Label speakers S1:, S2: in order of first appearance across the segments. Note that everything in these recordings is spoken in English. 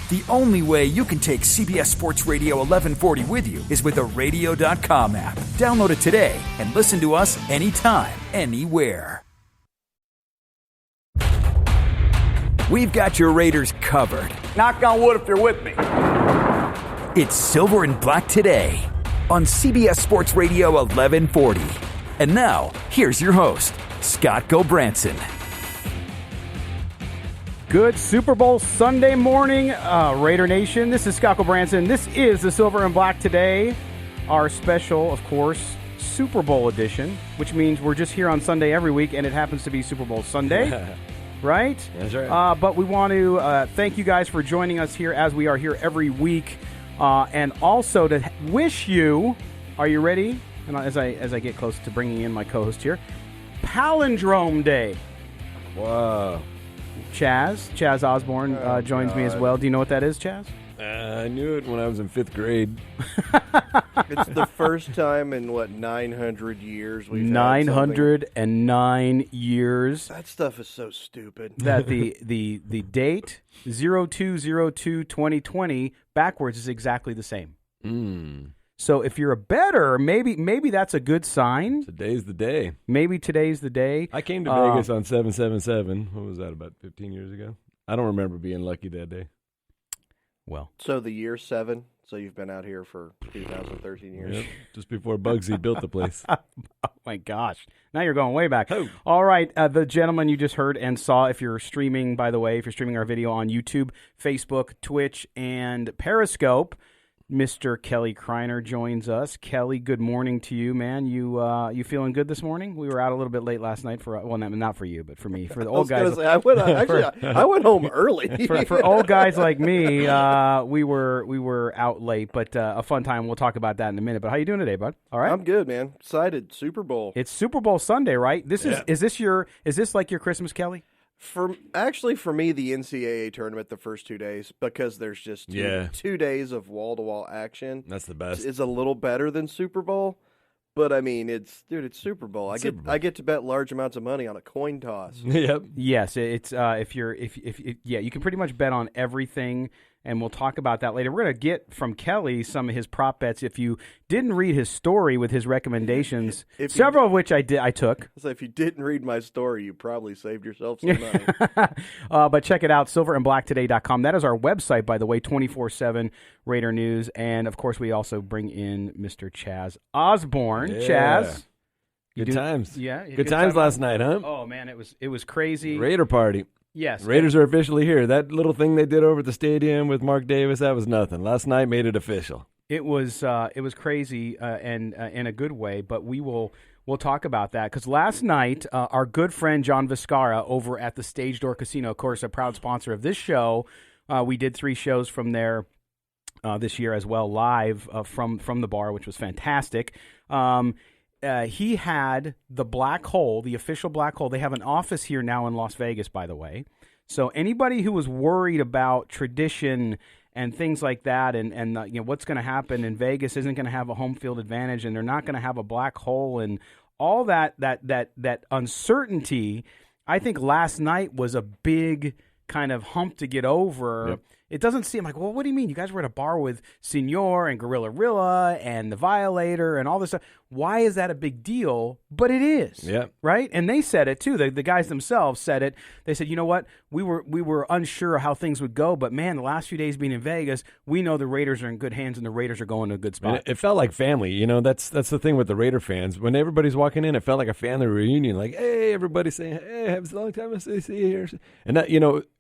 S1: The only way you can take CBS Sports Radio 1140 with you is with the Radio.com app. Download it today and listen to us anytime, anywhere. We've got your Raiders covered.
S2: Knock on wood if you're with me.
S1: It's Silver and Black Today on CBS Sports Radio 1140. And now, here's your host, Scott Gobranson.
S3: Good Super Bowl Sunday morning, Raider Nation. This is Scott Gobranson. This is the Silver and Black Today, our special, of course, Super Bowl edition, which means we're just here on Sunday every week, and it happens to be Super Bowl Sunday, right?
S4: That's right.
S3: But we want to thank you guys for joining us here as we are here every week, and also to wish you, are you ready? And as I get close to bringing in my co-host here, Palindrome Day.
S4: Whoa.
S3: Chaz Osborne joins me as well. Do you know what that is, Chaz?
S4: I knew it when I was in 5th grade.
S5: It's the first time in, 900 years we've had
S3: 909 years.
S5: That stuff is so stupid.
S3: That the date, 02/02/2020, backwards is exactly the same. So if you're a bettor, maybe that's a good sign.
S4: Today's the day.
S3: Maybe today's the day.
S4: I came to Vegas on 7/7/7. What was that, about 15 years ago? I don't remember being lucky that day.
S3: Well,
S5: so the year 7. So you've been out here for 2013 years.
S4: Yep, just before Bugsy built the place.
S3: Oh my gosh! Now you're going way back.
S4: Oh.
S3: All right, the gentleman you just heard and saw. If you're streaming, by the way, if you're streaming our video on YouTube, Facebook, Twitch, and Periscope, Mr. Kelly Kriner joins us. Kelly, good morning to you, man. You feeling good this morning? We were out a little bit late last night for not for you, but for me, for the old guys.
S5: I went home early.
S3: for old guys like me, we were out late, but a fun time. We'll talk about that in a minute. But how you doing today, bud? All right,
S5: I'm good, man. Excited. Super Bowl.
S3: It's Super Bowl Sunday, right? Is this like your Christmas, Kelly?
S5: For me, the NCAA tournament the first 2 days, because there's just 2 days of wall-to-wall action.
S4: That's the best.
S5: It's a little better than Super Bowl, but I mean, it's Super Bowl. I get to bet large amounts of money on a coin toss.
S4: Yep.
S3: Yes, it's if you can pretty much bet on everything. And we'll talk about that later. We're going to get from Kelly some of his prop bets. If you didn't read his story with his recommendations, several of which I took.
S5: So if you didn't read my story, you probably saved yourself some money.
S3: But check it out, silverandblacktoday.com. That is our website, by the way, 24/7 Raider News. And, of course, we also bring in Mr. Chaz Osborne.
S4: Yeah.
S3: Chaz.
S4: Good times.
S3: Yeah.
S4: Good times last night, huh?
S3: Oh, man, it was crazy.
S4: Raider party.
S3: Yes.
S4: Raiders are officially here. That little thing they did over at the stadium with Mark Davis, that was nothing. Last night made it official.
S3: It was crazy and in a good way, but we'll talk about that because last night our good friend John Viscara over at the Stage Door Casino, of course, a proud sponsor of this show, we did 3 shows from there this year as well, live from the bar, which was fantastic. He had the Black Hole, the official Black Hole. They have an office here now in Las Vegas, by the way. So anybody who was worried about tradition and things like that and what's going to happen in Vegas isn't going to have a home field advantage and they're not going to have a black hole and all that uncertainty, I think last night was a big kind of hump to get over. Yep. It doesn't seem like, well, what do you mean? You guys were at a bar with Senor and Gorilla Rilla and the Violator and all this stuff. Why is that a big deal? But it is, right? And they said it too. The guys themselves said it. They said, you know what? We were unsure how things would go, but man, the last few days being in Vegas, we know the Raiders are in good hands and the Raiders are going to a good spot.
S4: And it felt like family. You know, that's the thing with the Raider fans. When everybody's walking in, it felt like a family reunion. Like, hey, everybody saying, hey, it's a long time to see you here. And that,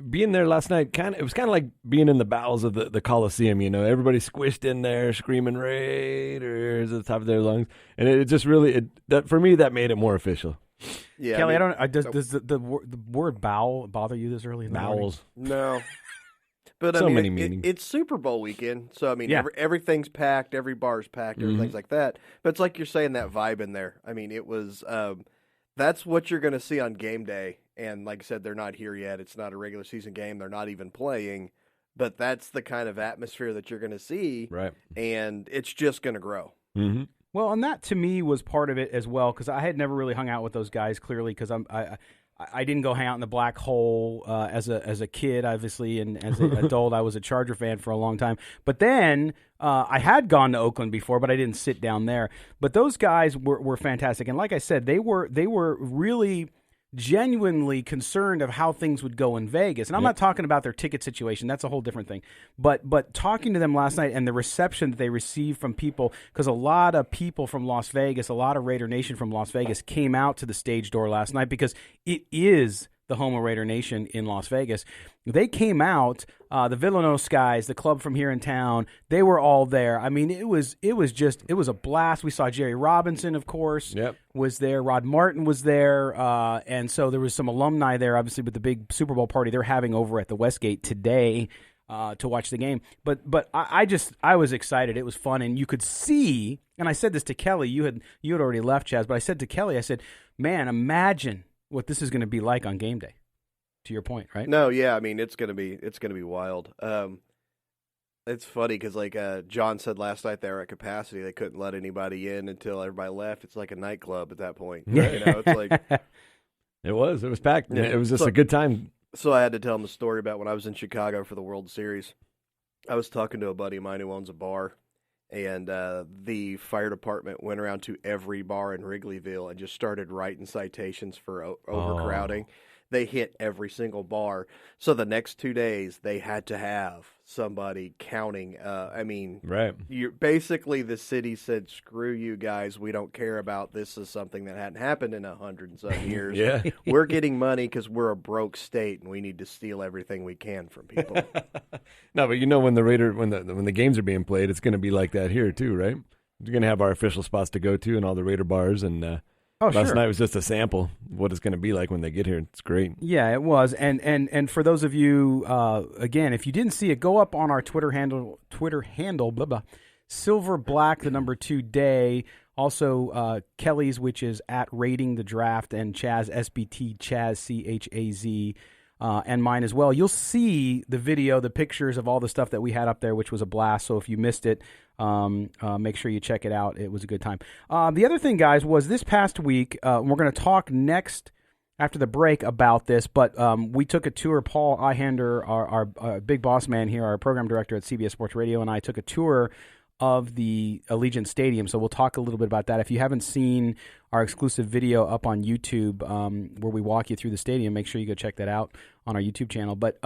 S4: being there last night, it was kind of like being in the bowels of the Coliseum. Everybody squished in there, screaming Raiders at the top of their lungs. And it just really, for me, that made it more official.
S5: Yeah,
S3: Kelly, does the word bowel bother you this early in the morning?
S4: Bowels.
S5: No. But
S4: so many meanings.
S5: It's Super Bowl weekend, so everything's packed, every bar's packed, everything's like that. But it's like you're saying that vibe in there. I mean, it was that's what you're going to see on game day. And like I said, they're not here yet. It's not a regular season game. They're not even playing. But that's the kind of atmosphere that you're going to see,
S4: right? And
S5: it's just going to grow.
S4: Mm-hmm.
S3: Well, and that to me was part of it as well because I had never really hung out with those guys clearly because I didn't go hang out in the black hole as a kid, obviously, and as an adult, I was a Charger fan for a long time. But then I had gone to Oakland before, but I didn't sit down there. But those guys were fantastic, and like I said, they were really genuinely concerned of how things would go in Vegas. And I'm not talking about their ticket situation. That's a whole different thing. But talking to them last night and the reception that they received from people, because a lot of people from Las Vegas, a lot of Raider Nation from Las Vegas came out to the stage door last night because it is the home of Raider Nation in Las Vegas. They came out, the Villanos guys, the club from here in town, they were all there. I mean, it was a blast. We saw Jerry Robinson, of course, was there. Rod Martin was there. And so there was some alumni there, obviously, with the big Super Bowl party they're having over at the Westgate today to watch the game. But I was excited. It was fun. And you could see, and I said this to Kelly, you had already left, Chaz, but I said to Kelly, I said, man, imagine what this is going to be like on game day. To your point, right?
S5: No, yeah, I mean it's gonna be wild. It's funny because like John said last night, they were at capacity. They couldn't let anybody in until everybody left. It's like a nightclub at that point. Right? You know, it's like
S4: it was packed.
S5: Yeah.
S4: It was just a good time.
S5: So I had to tell him the story about when I was in Chicago for the World Series. I was talking to a buddy of mine who owns a bar, and the fire department went around to every bar in Wrigleyville and just started writing citations for overcrowding. They hit every single bar. So the next 2 days, they had to have somebody counting.
S4: Right.
S5: Basically, the city said, screw you guys. We don't care about this. Is something that hadn't happened in 100 and some years.
S4: Yeah.
S5: We're getting money because we're a broke state, and we need to steal everything we can from people.
S4: No, but you know when the games are being played, it's going to be like that here too, right? We're going to have our official spots to go to and all the Raider bars, and last night was just a sample of what it's going to be like when they get here. It's great.
S3: Yeah, it was. And for those of you, again, if you didn't see it, go up on our Twitter handle, blah, blah, Silver Black, the number 2 day. Also, Kelly's, which is at Rating the Draft, and Chaz, SBT, Chaz, CHAZ, and mine as well. You'll see the video, the pictures of all the stuff that we had up there, which was a blast. So if you missed it, make sure you check it out. It was a good time. The other thing, guys, was this past week, we're going to talk next after the break about this, but we took a tour. Paul Ihander, our big boss man here, our program director at CBS Sports Radio, and I took a tour of the Allegiant Stadium. So we'll talk a little bit about that. If you haven't seen our exclusive video up on YouTube where we walk you through the stadium, make sure you go check that out on our YouTube channel. But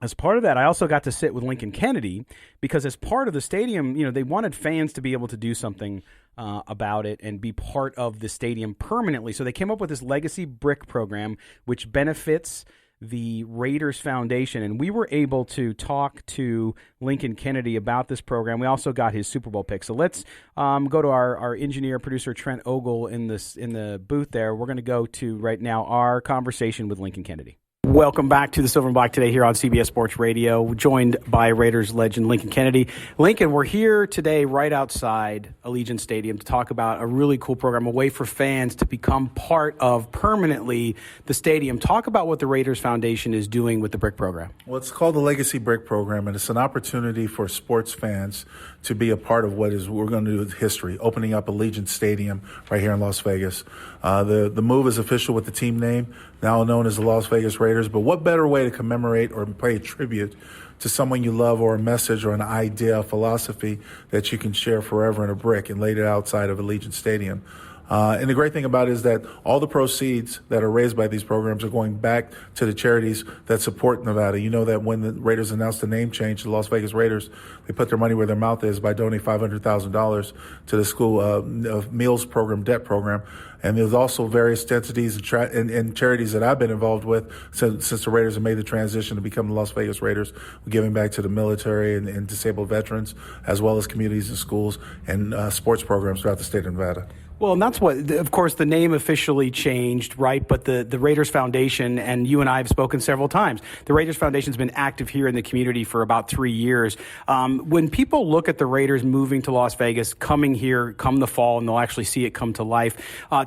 S3: as part of that, I also got to sit with Lincoln Kennedy because as part of the stadium, you know, they wanted fans to be able to do something about it and be part of the stadium permanently. So they came up with this Legacy Brick program, which benefits the Raiders Foundation, and we were able to talk to Lincoln Kennedy about this program. We also got his Super Bowl pick. So let's go to our engineer, producer, Trent Ogle in the booth there. We're going to go to, right now, our conversation with Lincoln Kennedy. Welcome back to the Silver and Black today here on CBS Sports Radio, joined by Raiders legend Lincoln Kennedy. Lincoln, we're here today right outside Allegiant Stadium to talk about a really cool program, a way for fans to become part of permanently the stadium. Talk about what the Raiders Foundation is doing with the Brick program.
S6: Well, it's called the Legacy Brick program, and it's an opportunity for sports fans to be a part of what we're going to do with history, opening up Allegiant Stadium right here in Las Vegas. The move is official with the team name, now known as the Las Vegas Raiders. But what better way to commemorate or pay a tribute to someone you love, or a message or an idea, a philosophy that you can share forever in a brick and laid it outside of Allegiant Stadium. And the great thing about it is that all the proceeds that are raised by these programs are going back to the charities that support Nevada. You know that when the Raiders announced the name change to the Las Vegas Raiders, they put their money where their mouth is by donating $500,000 to the school meals program, debt program. And there's also various entities and charities that I've been involved with since the Raiders have made the transition to become the Las Vegas Raiders. We're giving back to the military and disabled veterans, as well as communities and schools and sports programs throughout the state of Nevada.
S3: Well, and that's what, of course, the name officially changed, right? But the Raiders Foundation, and you and I have spoken several times, the Raiders Foundation has been active here in the community for about 3 years. When people look at the Raiders moving to Las Vegas, coming here come the fall, and they'll actually see it come to life,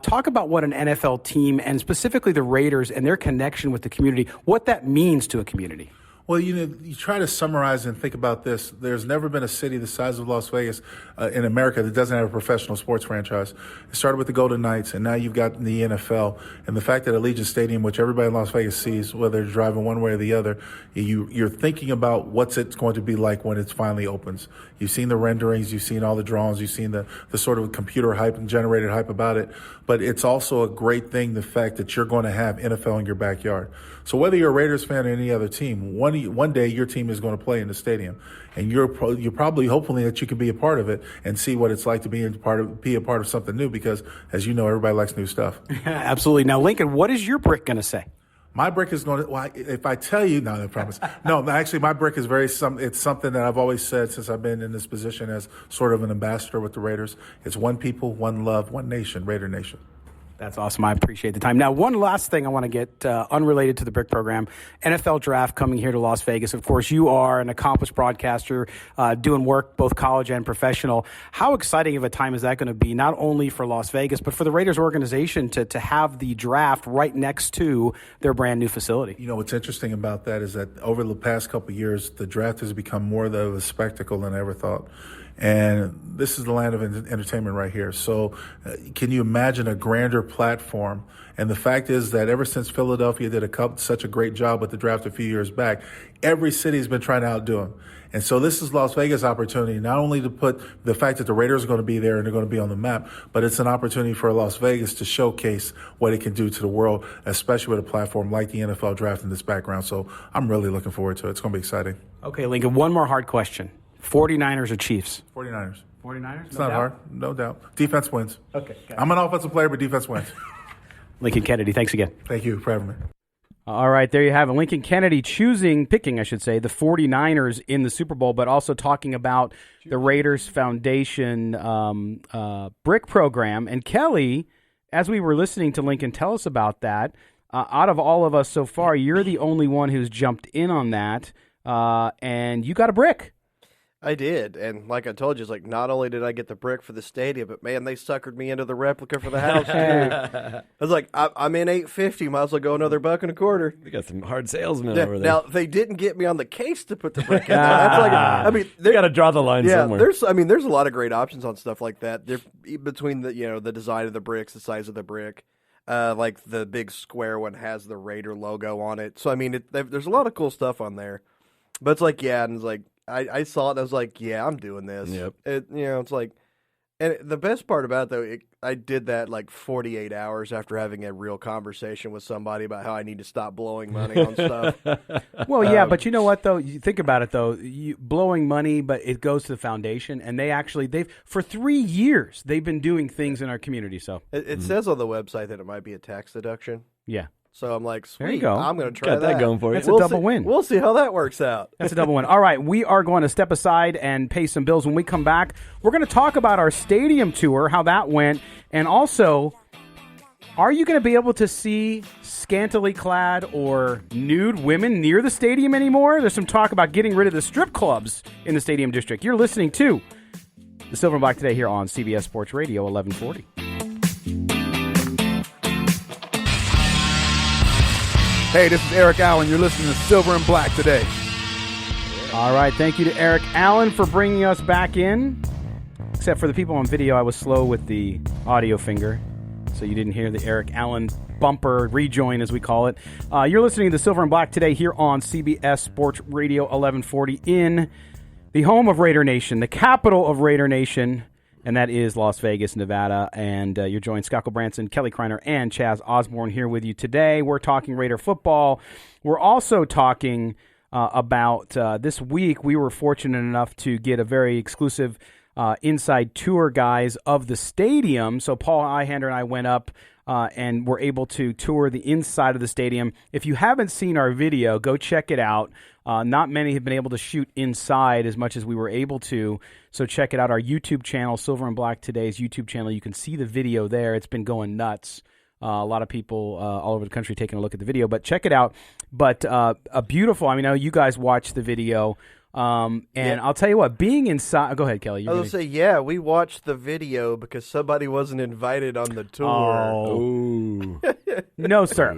S3: talk about what an NFL team, and specifically the Raiders and their connection with the community, what that means to a community.
S6: Well, you try to summarize and think about this. There's never been a city the size of Las Vegas in America that doesn't have a professional sports franchise. It started with the Golden Knights, and now you've got the NFL. And the fact that Allegiant Stadium, which everybody in Las Vegas sees, whether they're driving one way or the other, you're thinking about what's it going to be like when it finally opens. You've seen the renderings, you've seen all the drawings, you've seen the sort of computer hype and generated hype about it. But it's also a great thing, the fact that you're going to have NFL in your backyard. So whether you're a Raiders fan or any other team, one day your team is going to play in the stadium, and you're probably hopefully that you can be a part of it and see what it's like to be a part of something new, because as you know, everybody likes new stuff.
S3: Absolutely. Now, Lincoln, what is your brick going to say?
S6: My brick is going to, well, if I tell you, no, I promise. No, actually, my brick is it's something that I've always said since I've been in this position as sort of an ambassador with the Raiders. It's one people, one love, one nation, Raider Nation.
S3: That's awesome. I appreciate the time. Now, one last thing I want to get unrelated to the BRIC program. NFL draft coming here to Las Vegas. Of course, you are an accomplished broadcaster doing work both college and professional. How exciting of a time is that going to be, not only for Las Vegas, but for the Raiders organization to have the draft right next to their brand new facility?
S6: You know, what's interesting about that is that over the past couple of years, the draft has become more of a spectacle than I ever thought. And this is the land of entertainment right here. So can you imagine a grander platform? And the fact is that ever since Philadelphia did such a great job with the draft a few years back, every city's been trying to outdo them. And so this is Las Vegas' opportunity, not only to put the fact that the Raiders are going to be there and they're going to be on the map, but it's an opportunity for Las Vegas to showcase what it can do to the world, especially with a platform like the NFL draft in this background. So I'm really looking forward to it. It's going to be exciting.
S3: Okay, Lincoln, one more hard question. 49ers or Chiefs?
S6: 49ers.
S3: 49ers?
S6: It's not hard. No doubt. Defense wins.
S3: Okay.
S6: I'm an offensive player, but defense wins.
S3: Lincoln Kennedy, thanks again.
S6: Thank you for having me.
S3: All right, there you have it. Lincoln Kennedy picking, the 49ers in the Super Bowl, but also talking about the Raiders Foundation BRIC program. And Kelly, as we were listening to Lincoln tell us about that, out of all of us so far, you're the only one who's jumped in on that, and you got a brick.
S5: I did, and like I told you, it's like not only did I get the brick for the stadium, but man, they suckered me into the replica for the house too. I was like, I'm in $850, might as well go another $1.25.
S4: We got some hard salesmen over there.
S5: Now they didn't get me on the case to put the brick in there. That's like, I mean,
S4: you got to draw the line somewhere.
S5: There's a lot of great options on stuff like that. They're between the design of the bricks, the size of the brick. Like the big square one has the Raider logo on it. So I mean, there's a lot of cool stuff on there. But it's like, and it's like. I saw it and I was like, yeah, I'm doing this.
S4: Yep.
S5: It's like, and the best part about it, though, I did that like 48 hours after having a real conversation with somebody about how I need to stop blowing money on stuff.
S3: Well, yeah, but you know what, though? You think about it, though. Blowing money, but it goes to the foundation, and they've for 3 years, they've been doing things in our community. So
S5: it says on the website that it might be a tax deduction.
S3: Yeah.
S5: So I'm like, sweet,
S3: there you go.
S5: I'm going to try
S4: Got that going for you.
S3: That's a double win.
S5: We'll see how that works out.
S3: That's a double win. All right, we are going to step aside and pay some bills. When we come back, we're going to talk about our stadium tour, how that went, and also, are you going to be able to see scantily clad or nude women near the stadium anymore? There's some talk about getting rid of the strip clubs in the stadium district. You're listening to the Silver and Black today here on CBS Sports Radio 1140.
S2: Hey, this is Eric Allen. You're listening to Silver and Black today.
S3: All right, thank you to Eric Allen for bringing us back in. Except for the people on video, I was slow with the audio finger, so you didn't hear the Eric Allen bumper rejoin, as we call it. You're listening to the Silver and Black today here on CBS Sports Radio 1140 in the home of Raider Nation, the capital of Raider Nation, and that is Las Vegas, Nevada. And you're joined Scott Branson, Kelly Kriner, and Chaz Osborne here with you today. We're talking Raider football. We're also talking about this week. We were fortunate enough to get a very exclusive inside tour, guys, of the stadium. So Paul Eihander and I went up and were able to tour the inside of the stadium. If you haven't seen our video, go check it out. Not many have been able to shoot inside as much as we were able to. So check it out, our YouTube channel, Silver and Black Today's YouTube channel. You can see the video there. It's been going nuts. A lot of people all over the country taking a look at the video, but check it out. But a beautiful, I mean, I know you guys watched the video. And I'll tell you what, being inside. Go ahead, Kelly.
S5: I was going to say, we watched the video because somebody wasn't invited on the tour.
S3: Oh. No, sir.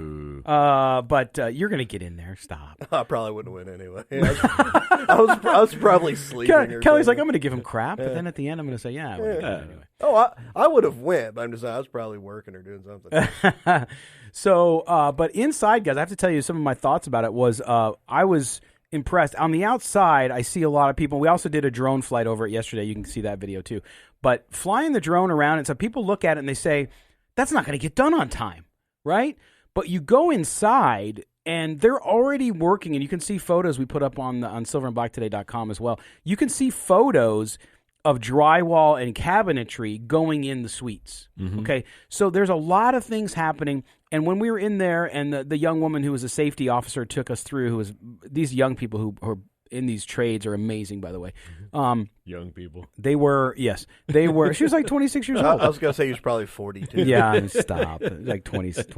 S3: But you're going to get in there. Stop.
S5: I probably wouldn't win anyway. I was probably sleeping.
S3: Kelly's like, I'm going to give him crap, but then at the end, I'm going to say, yeah, I would have anyway.
S5: Oh, I would have went, but I'm just saying I was probably working or doing something.
S3: So, but inside, guys, I have to tell you some of my thoughts about it was I was impressed. On the outside, I see a lot of people. We also did a drone flight over it yesterday. You can see that video too. But flying the drone around, and so people look at it and they say, that's not going to get done on time, right? But you go inside, and they're already working, and you can see photos we put up on silverandblacktoday.com as well. You can see photos of drywall and cabinetry going in the suites. Mm-hmm. Okay, so there's a lot of things happening. And when we were in there, and the young woman who was a safety officer took us through, who was these young people who are in these trades are amazing, by the way.
S4: Young people.
S3: They were, yes, they were. She was like 26 years old.
S5: I was going to say he was probably 42.
S3: Yeah, stop, like 26.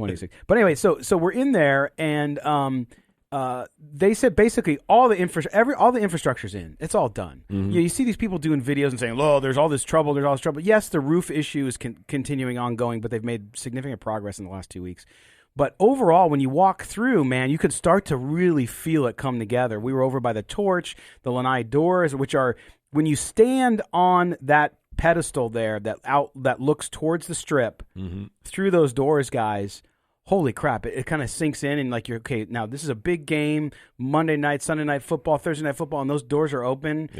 S3: But anyway, so we're in there, and they said basically all the infrastructure's in. It's all done. Mm-hmm. You see these people doing videos and saying, "Oh, there's all this trouble. There's all this trouble." Yes, the roof issue is continuing ongoing, but they've made significant progress in the last 2 weeks. But overall, when you walk through, man, you could start to really feel it come together. We were over by the torch, the lanai doors, which are when you stand on that pedestal there that looks towards the strip through those doors, guys. Holy crap, it kind of sinks in, and like you're, okay, now this is a big game, Monday night, Sunday night football, Thursday night football, and those doors are open,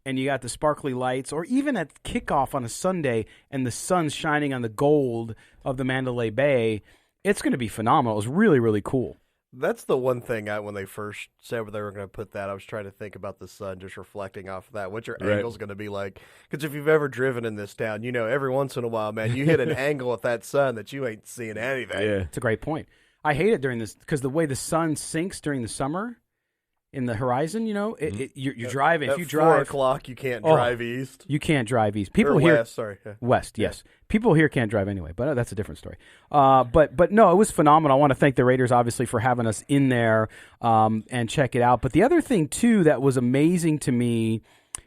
S3: and you got the sparkly lights, or even at kickoff on a Sunday, and the sun's shining on the gold of the Mandalay Bay. It's going to be phenomenal. It's really, really cool.
S5: That's the one thing when they first said they were going to put that, I was trying to think about the sun just reflecting off of that. What your angle's going to be like? Because if you've ever driven in this town, you know every once in a while, man, you hit an angle with that sun that you ain't seeing anything.
S3: Yeah, it's a great point. I hate it during this because the way the sun sinks during the summer in the horizon, you know, you're driving. If you drive
S5: 4 o'clock, you can't drive east.
S3: You can't drive east. People here,
S5: west, sorry,
S3: west, yes. People here can't drive anyway, but that's a different story. But no, it was phenomenal. I want to thank the Raiders, obviously, for having us in there and check it out. But the other thing too that was amazing to me,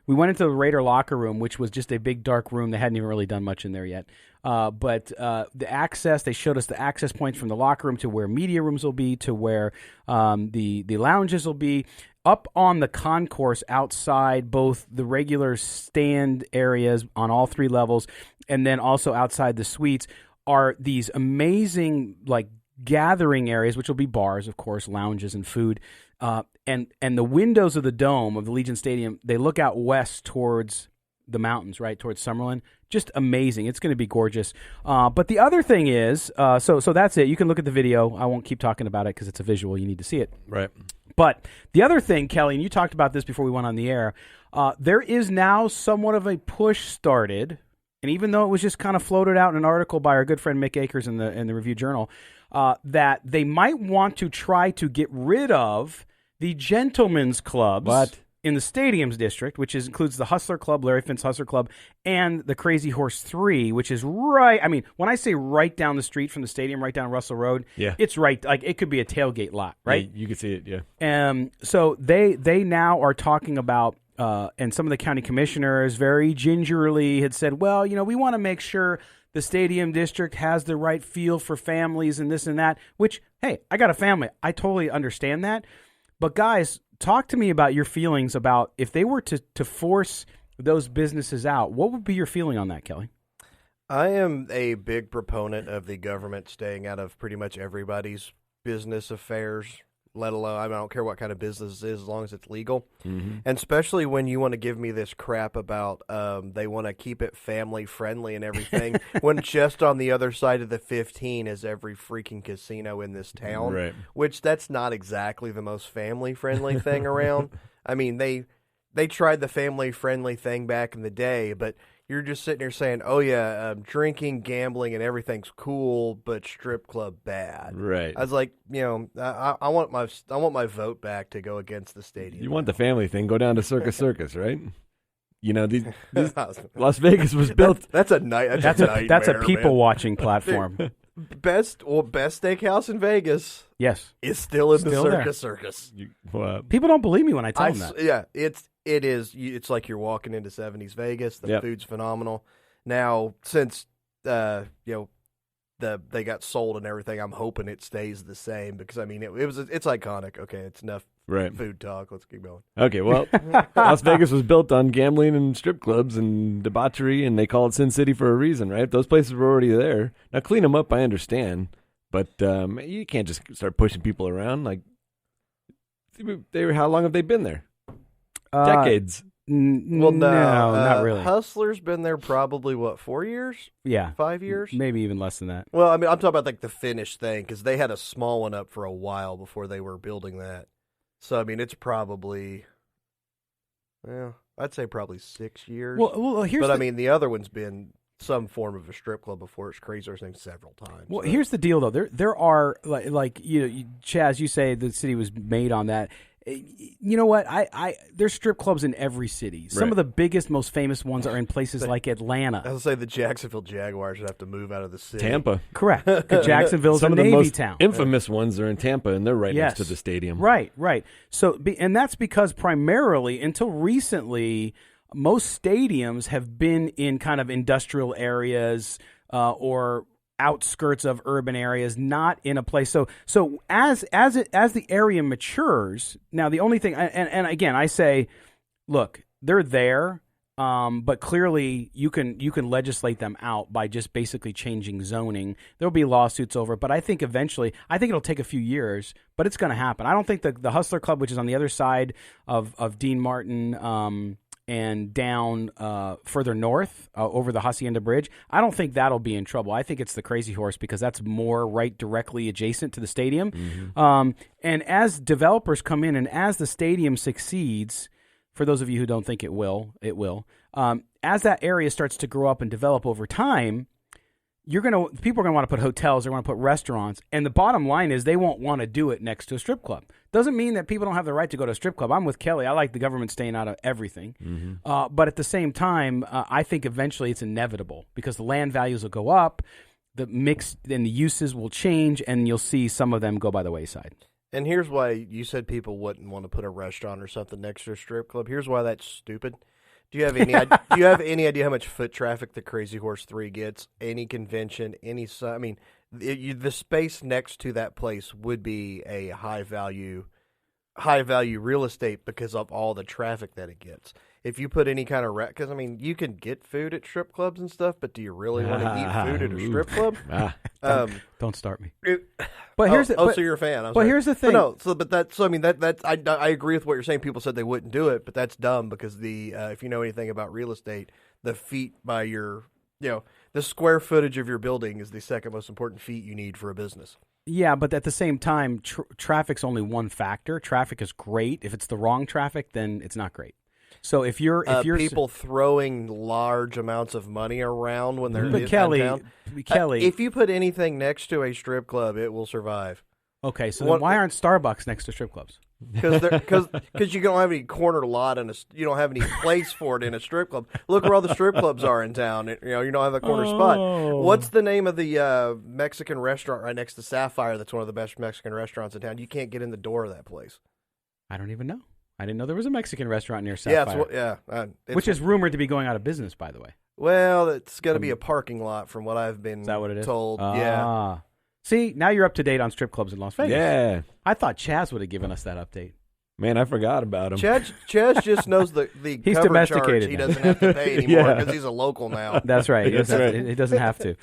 S3: we went into the Raider locker room, which was just a big dark room. They hadn't even really done much in there yet. But the access, they showed us the access points from the locker room to where media rooms will be, to where the lounges will be. Up on the concourse outside, both the regular stand areas on all 3 levels, and then also outside the suites, are these amazing like gathering areas, which will be bars, of course, lounges and food. And the windows of the dome of the Allegiant Stadium, they look out west towards the mountains, right, towards Summerlin. Just amazing. It's going to be gorgeous. But the other thing is, so that's it. You can look at the video. I won't keep talking about it because it's a visual. You need to see it.
S4: Right.
S3: But the other thing, Kelly, and you talked about this before we went on the air, there is now somewhat of a push started, and even though it was just kind of floated out in an article by our good friend Mick Akers in the Review Journal, that they might want to try to get rid of the gentlemen's clubs in the Stadiums District, which includes the Hustler Club, Larry Finn's Hustler Club, and the Crazy Horse 3, which is right, I mean, when I say right down the street from the stadium, right down Russell Road, it's right, like it could be a tailgate lot, right?
S4: Yeah, you could see it, yeah.
S3: So they now are talking about, and some of the county commissioners very gingerly had said, well, you know, we want to make sure the Stadium District has the right feel for families and this and that, which, hey, I got a family. I totally understand that. But guys, talk to me about your feelings about if they were to force those businesses out. What would be your feeling on that, Kelly?
S5: I am a big proponent of the government staying out of pretty much everybody's business affairs, let alone, I don't care what kind of business it is as long as it's legal. Mm-hmm. And especially when you want to give me this crap about they want to keep it family-friendly and everything, when just on the other side of the 15 is every freaking casino in this town,
S4: right.
S5: Which that's not exactly the most family-friendly thing around. I mean, they tried the family-friendly thing back in the day, but you're just sitting here saying, oh, yeah, drinking, gambling, and everything's cool, but strip club bad.
S4: Right.
S5: I was like, you know, I want my vote back to go against the stadium.
S4: You want the family thing, go down to Circus, right? You know, these Las Vegas was built.
S5: That's a
S3: people-watching platform.
S5: Best steakhouse in Vegas.
S3: Yes.
S5: Is still in the Circus.
S3: People don't believe me when I tell them that.
S5: Yeah, It is. It's like you're walking into 70s Vegas. The food's phenomenal. Now, since they got sold and everything, I'm hoping it stays the same because I mean it's iconic. Okay, it's enough food talk. Let's keep going.
S4: Okay, well, Las Vegas was built on gambling and strip clubs and debauchery, and they call it Sin City for a reason, right? Those places were already there. Now clean them up, I understand, but you can't just start pushing people around. Like, how long have they been there? Decades.
S3: Well, no, not really.
S5: Hustler's been there probably, 4 years?
S3: Yeah.
S5: 5 years?
S3: Maybe even less than that.
S5: Well, I mean, I'm talking about like the finished thing because they had a small one up for a while before they were building that. So, I mean, it's probably, I'd say probably 6 years.
S3: Well,
S5: but I mean, the other one's been some form of a strip club before. It's Crazy Horse named several times.
S3: Well, here's the deal, though. There are, like Chaz, you say the city was made on that. You know what? There's strip clubs in every city. Some of the biggest, most famous ones are in places like Atlanta.
S5: I would say the Jacksonville Jaguars would have to move out of the city.
S4: Tampa.
S3: Correct. Jacksonville's a Navy town.
S4: Infamous ones are in Tampa, and they're right next to the stadium.
S3: Right. So, and that's because primarily, until recently, most stadiums have been in kind of industrial areas or outskirts of urban areas, not in a place. So as the area matures, now the only thing, and again, I say, look, they're there, but clearly you can legislate them out by just basically changing zoning. There'll be lawsuits over it, but I think eventually, it'll take a few years, but it's going to happen. I don't think the Hustler Club, which is on the other side of Dean Martin, and down further north over the Hacienda Bridge, I don't think that'll be in trouble. I think it's the Crazy Horse because that's more right directly adjacent to the stadium. Mm-hmm. And as developers come in and as the stadium succeeds, for those of you who don't think it will. As that area starts to grow up and develop over time, people are going to want to put hotels, they're going to put restaurants, and the bottom line is they won't want to do it next to a strip club. Doesn't mean that people don't have the right to go to a strip club. I'm with Kelly. I like the government staying out of everything. Mm-hmm. But at the same time, I think eventually it's inevitable because the land values will go up, the mix and the uses will change, and you'll see some of them go by the wayside.
S5: And here's why you said people wouldn't want to put a restaurant or something next to a strip club. Here's why that's stupid. Do you have any idea how much foot traffic the Crazy Horse 3 gets? Any convention, the space next to that place would be a high value real estate because of all the traffic that it gets. If you put any kind of because you can get food at strip clubs and stuff, but do you really want to eat food at a strip club?
S3: Don't start me.
S5: So you're a fan.
S3: Here's the thing.
S5: I agree with what you're saying. People said they wouldn't do it, but that's dumb because if you know anything about real estate, the feet by your, the square footage of your building is the second most important feet you need for a business.
S3: Yeah, but at the same time, traffic's only one factor. Traffic is great. If it's the wrong traffic, then it's not great. So if you're
S5: people throwing large amounts of money around when they're
S3: in Kelly,
S5: if you put anything next to a strip club, it will survive.
S3: Okay, so then why aren't Starbucks next to strip clubs?
S5: Because you don't have any corner lot you don't have any place for it in a strip club. Look where all the strip clubs are in town. You don't have a corner spot. What's the name of the Mexican restaurant right next to Sapphire? That's one of the best Mexican restaurants in town. You can't get in the door of that place.
S3: I don't even know. I didn't know there was a Mexican restaurant near Sapphire. Which is rumored to be going out of business, by the way.
S5: Well, it's going to be a parking lot, from what I've been told. Yeah.
S3: See, now you're up to date on strip clubs in Las Vegas.
S4: Yeah.
S3: I thought Chaz would have given us that update.
S4: Man, I forgot about him.
S5: Chaz just knows the
S3: he's
S5: cover
S3: domesticated
S5: charge. He doesn't have to pay anymore because he's a local now.
S3: That's right. He doesn't have to.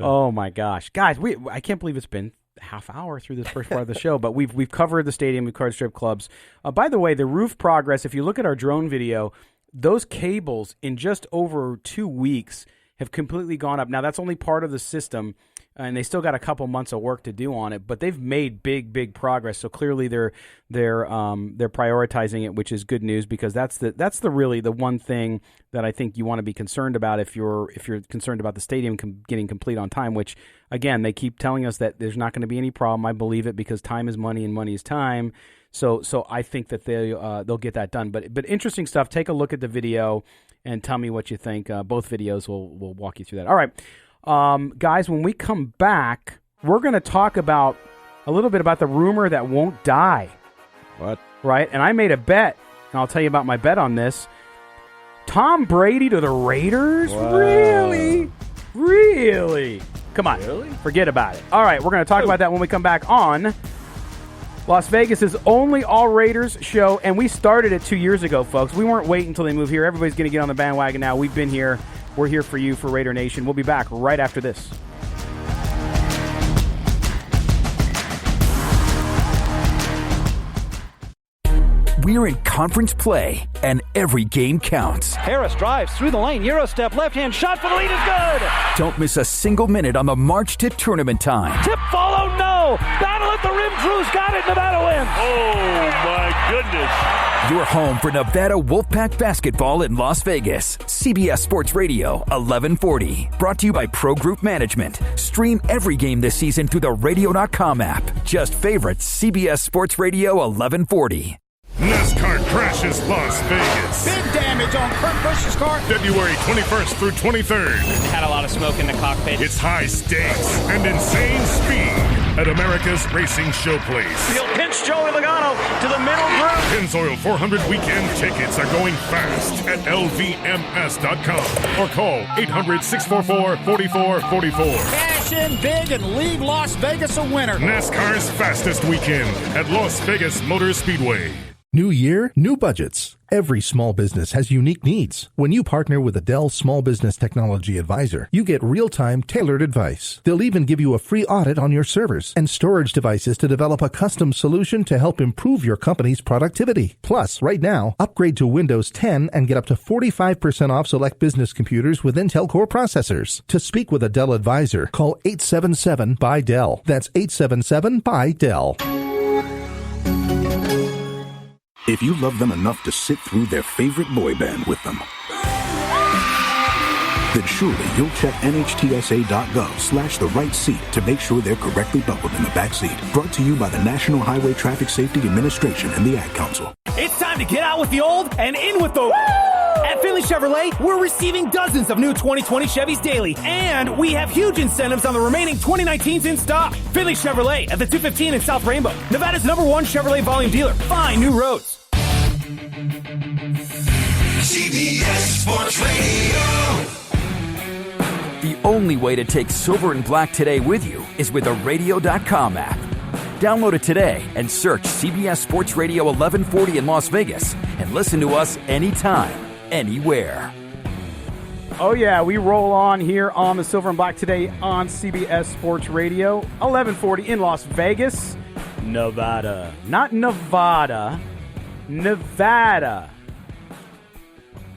S3: Oh my gosh, guys! I can't believe it's been half hour through this first part of the show, but we've covered the stadium, we've covered strip clubs. By the way, the roof progress. If you look at our drone video, those cables in just over 2 weeks have completely gone up. Now that's only part of the system. And they still got a couple months of work to do on it, but they've made big progress. So clearly they're prioritizing it, which is good news because that's the really the one thing that I think you want to be concerned about if you're concerned about the stadium getting complete on time. Which again, they keep telling us that there's not going to be any problem. I believe it because time is money and money is time. So I think that they'll get that done. But interesting stuff. Take a look at the video and tell me what you think. Both videos will walk you through that. All right. Guys, when we come back, we're going to talk a little bit about the rumor that won't die.
S4: What?
S3: Right? And I made a bet and I'll tell you about my bet on this. Tom Brady to the Raiders?
S4: Wow.
S3: Really? Really? Come on.
S4: Really?
S3: Forget about it. All right, we're going to talk about that when we come back on Las Vegas' only all-Raiders show, and we started it 2 years ago, folks. We weren't waiting until they move here. Everybody's going to get on the bandwagon now. We've been here. We're here for you, for Raider Nation. We'll be back right after this.
S1: We're in conference play, and every game counts.
S7: Harris drives through the lane. Euro step, left-hand shot for the lead is good.
S1: Don't miss a single minute on the march to tournament time.
S7: Tip follow, no. Battle at the rim. Drew's got it. Nevada wins.
S8: Oh, my goodness.
S1: You're home for Nevada Wolfpack basketball in Las Vegas. CBS Sports Radio, 1140. Brought to you by Pro Group Management. Stream every game this season through the Radio.com app. Just favorites, CBS Sports Radio, 1140.
S8: NASCAR crashes Las Vegas.
S9: Big damage on Kurt Busch's car.
S8: February 21st through 23rd.
S10: Had a lot of smoke in the cockpit.
S8: It's high stakes and insane speed at America's Racing Showplace.
S7: He'll pinch Joey Logano to the middle groove.
S8: Pennzoil 400 weekend tickets are going fast at lvms.com or call 800-644-4444.
S9: Cash in big and leave Las Vegas a winner.
S8: NASCAR's fastest weekend at Las Vegas Motor Speedway.
S11: New year, new budgets. Every small business has unique needs. When you partner with a Dell Small Business Technology Advisor, you get real-time, tailored advice. They'll even give you a free audit on your servers and storage devices to develop a custom solution to help improve your company's productivity. Plus, right now, upgrade to Windows 10 and get up to 45% off select business computers with Intel Core processors. To speak with a Dell advisor, call 877-BY-DELL. That's 877-BY-DELL.
S12: If you love them enough to sit through their favorite boy band with them, then surely you'll check NHTSA.gov/the right seat to make sure they're correctly buckled in the back seat. Brought to you by the National Highway Traffic Safety Administration and the Ad Council.
S7: It's time to get out with the old and in with the Woo! At Finley Chevrolet, we're receiving dozens of new 2020 Chevys daily, and we have huge incentives on the remaining 2019s in stock. Finley Chevrolet at the 215 in South Rainbow, Nevada's #1 Chevrolet volume dealer. Find new roads.
S13: CBS Sports Radio.
S1: The only way to take Silver and Black today with you is with a Radio.com app. Download it today and search CBS Sports Radio 1140 in Las Vegas and listen to us anytime, anywhere.
S3: Oh, yeah, we roll on here on the Silver and Black today on CBS Sports Radio, 1140 in Las Vegas, Nevada. Not Nevada, Nevada.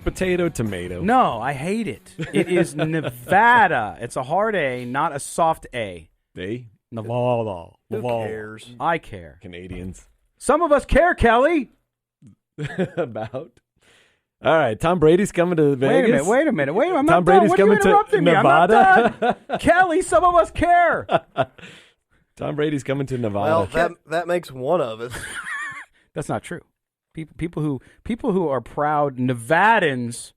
S4: Potato, tomato.
S3: No, I hate it. It is Nevada. It's a hard A, not a soft A.
S4: A?
S3: Nevada.
S5: Who cares?
S3: I care.
S4: Canadians.
S3: Some of us care, Kelly.
S4: About. All right, Tom Brady's coming to Vegas.
S3: Wait a minute. I'm
S4: Tom
S3: not
S4: Brady's
S3: done.
S4: coming
S3: What are you interrupting
S4: to
S3: me?
S4: Nevada.
S3: I'm not done. Kelly, some of us care.
S4: Tom Brady's coming to Nevada.
S5: Well, that makes one of us.
S3: That's not true. People who are proud Nevadans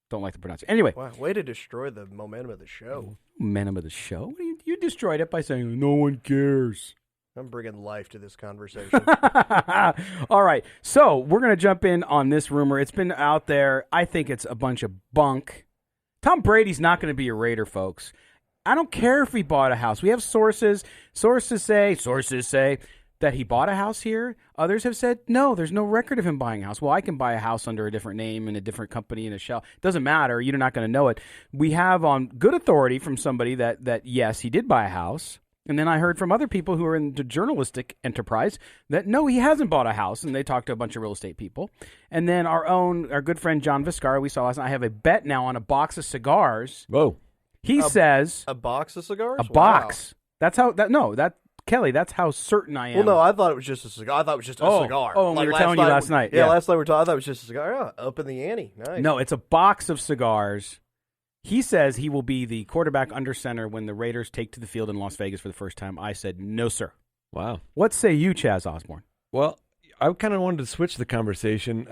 S3: don't like to pronounce it. Anyway.
S5: Wow, way to destroy the momentum of the show.
S3: Momentum of the show? You destroyed it by saying no one cares.
S5: I'm bringing life to this conversation.
S3: All right, so we're going to jump in on this rumor. It's been out there. I think it's a bunch of bunk. Tom Brady's not going to be a Raider, folks. I don't care if he bought a house. We have sources. Sources say that he bought a house here. Others have said, no, there's no record of him buying a house. Well, I can buy a house under a different name and a different company and a shell. It doesn't matter. You're not going to know it. We have on good authority from somebody that yes, he did buy a house. And then I heard from other people who are in the journalistic enterprise that, no, he hasn't bought a house. And they talked to a bunch of real estate people. And then our good friend John Viscara, we saw last night, I have a bet now on a box of cigars.
S4: Whoa.
S3: He says.
S5: A box of cigars?
S3: A box. That's how, Kelly, that's how certain I am.
S5: Well, no, I thought it was just a cigar. I thought it was just a cigar.
S3: Oh, we were telling you last night.
S5: Yeah, last night we were talking. I thought it was just a cigar. Yeah, up in the ante. Nice.
S3: No, it's a box of cigars. He says he will be the quarterback under center when the Raiders take to the field in Las Vegas for the first time. I said, no, sir.
S4: Wow.
S3: What say you, Chaz Osborne?
S4: Well, I kind of wanted to switch the conversation.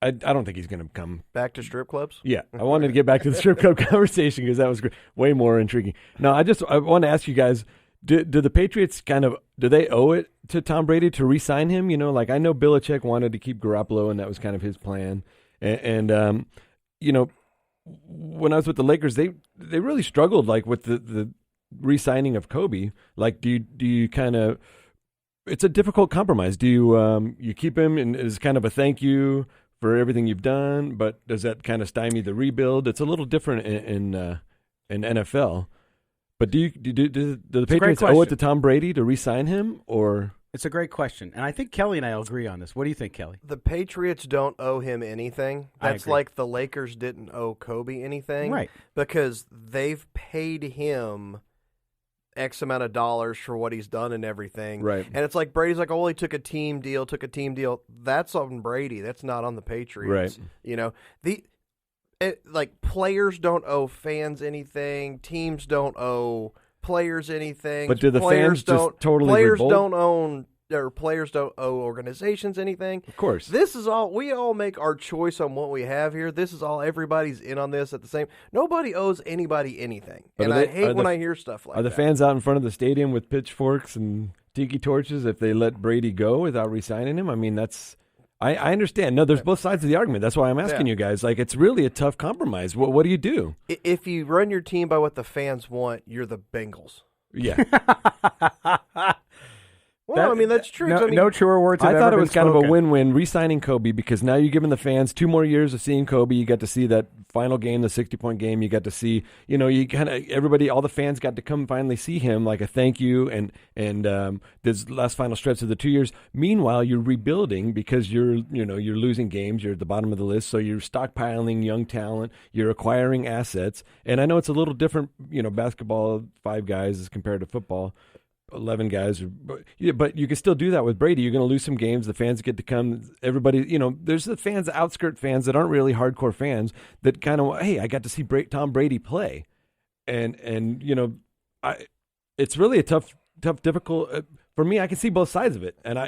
S4: I don't think he's going to come
S5: back to strip clubs.
S4: Yeah, I wanted to get back to the strip club conversation because that was way more intriguing. No, I want to ask you guys. Do the Patriots do they owe it to Tom Brady to re-sign him? You know, like I know Belichick wanted to keep Garoppolo, and that was kind of his plan. And you know, when I was with the Lakers, they really struggled like with the re-signing of Kobe. Like, do you kind of? It's a difficult compromise. Do you keep him and as kind of a thank you for everything you've done, but does that kind of stymie the rebuild? It's a little different in NFL. But do the Patriots owe it to Tom Brady to re-sign him, or?
S3: It's a great question, and I think Kelly and I will agree on this. What do you think, Kelly?
S5: The Patriots don't owe him anything. That's like the Lakers didn't owe Kobe anything.
S3: Right. Because
S5: they've paid him X amount of dollars for what he's done and everything.
S4: Right.
S5: And it's like Brady's like, oh, he took a team deal. That's on Brady. That's not on the Patriots.
S4: Right.
S5: You know, like players don't owe fans anything. Teams don't owe players anything.
S4: But do the fans just totally
S5: players
S4: revolt?
S5: Players don't owe organizations anything.
S4: Of course.
S5: This is all, we all make our choice on what we have here. This is all, everybody's in on this at the same. Nobody owes anybody anything.
S4: But
S5: and I hate when I hear stuff like that.
S4: Are the fans out in front of the stadium with pitchforks and tiki torches if they let Brady go without re-signing him? I mean, I understand. No, there's both sides of the argument. That's why I'm asking you guys. Like, it's really a tough compromise. What do you do?
S5: If you run your team by what the fans want, you're the Bengals.
S4: Yeah.
S5: Well, I mean, that's true.
S3: No truer words have
S4: I thought
S3: ever
S4: it was
S3: been
S4: kind of
S3: spoken.
S4: a win-win re-signing Kobe because now you're giving the fans 2 more years of seeing Kobe. You got to see that final game, the 60-point game. You got to see, you kind of everybody, all the fans got to come finally see him like a thank you. And this last final stretch of the 2 years. Meanwhile, you're rebuilding because you're losing games. You're at the bottom of the list, so you're stockpiling young talent. You're acquiring assets. And I know it's a little different, basketball 5 guys as compared to football. 11 guys, but you can still do that with Brady. You're going to lose some games. The fans get to come. Everybody, there's the fans, outskirt fans that aren't really hardcore fans that kind of, hey, I got to see Tom Brady play, and it's really a tough, difficult for me. I can see both sides of it, and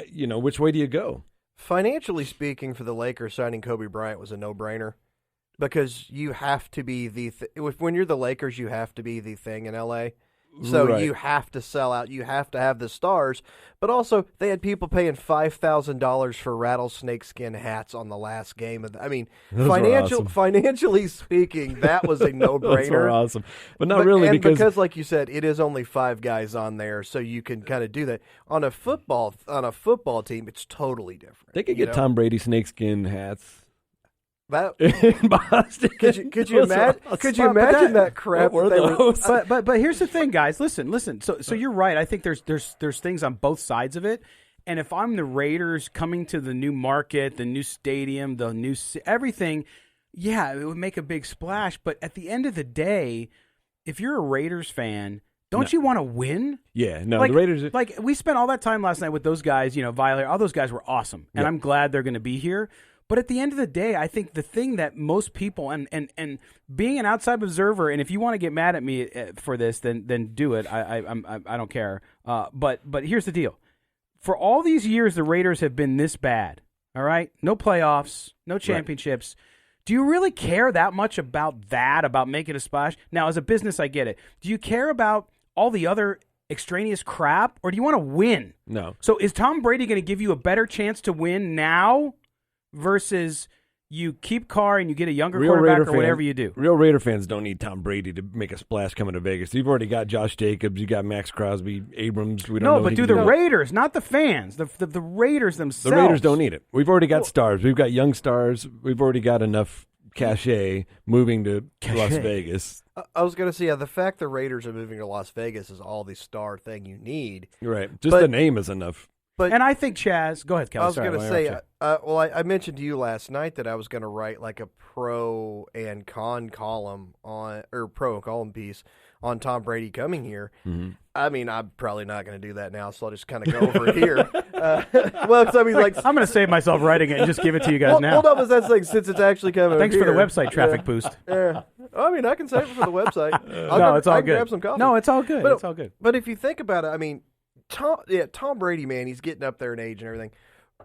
S4: which way do you go?
S5: Financially speaking, for the Lakers, signing Kobe Bryant was a no-brainer because you have to be when you're the Lakers, you have to be the thing in LA. So
S4: Right.
S5: You have to sell out. You have to have the stars. But also, they had people paying $5,000 for rattlesnake skin hats on the last game. I mean, financially speaking, that was a no-brainer.
S4: Those were awesome. But not really
S5: because, like you said, it is only 5 guys on there, so you can kind of do that. On a football team, it's totally different.
S4: They could get Tom Brady snakeskin hats.
S5: That
S4: in Boston.
S5: Could you imagine that crap?
S3: But here's the thing, guys. Listen. So you're right. I think there's things on both sides of it. And if I'm the Raiders coming to the new market, the new stadium, the new everything, yeah, it would make a big splash. But at the end of the day, if you're a Raiders fan, don't you want to win?
S4: Yeah, no,
S3: the
S4: Raiders.
S3: Like we spent all that time last night with those guys. Violator. All those guys were awesome, and I'm glad they're going to be here. But at the end of the day, I think the thing that most people and being an outside observer, and if you want to get mad at me for this, then do it. I don't care. But here's the deal: for all these years, the Raiders have been this bad. All right, no playoffs, no championships. Right. Do you really care that much about that? About making a splash? Now, as a business, I get it. Do you care about all the other extraneous crap, or do you want to win?
S4: No.
S3: So is Tom Brady going to give you a better chance to win now? Versus you keep Carr and you get a younger quarterback or whatever you do.
S4: Real Raider fans don't need Tom Brady to make a splash coming to Vegas. You've already got Josh Jacobs, you got Max Crosby, Abrams. We don't know
S3: but do the Raiders, not the fans, the Raiders themselves.
S4: The Raiders don't need it. We've already got stars. We've got young stars. We've already got enough cachet moving to Las Vegas.
S5: I was going to say, the fact the Raiders are moving to Las Vegas is all the star thing you need.
S4: Right. Just the name is enough.
S3: And I think Chaz, go ahead, Kelly.
S5: I was going to say, I mentioned to you last night that I was going to write like a pro and con column pro and column piece on Tom Brady coming here.
S4: Mm-hmm.
S5: I mean, I'm probably not going to do that now, so I'll just kind of go over here. I'm
S3: going to save myself writing it and just give it to you guys now.
S5: Hold on, that's like since it's actually coming.
S3: Thanks for the website traffic boost.
S5: Yeah, I mean, I can save it for the website.
S3: It's all good.
S5: Grab some coffee.
S3: No, it's all good. It's all good.
S5: But if you think about it, I mean. Tom Brady, man, he's getting up there in age and everything.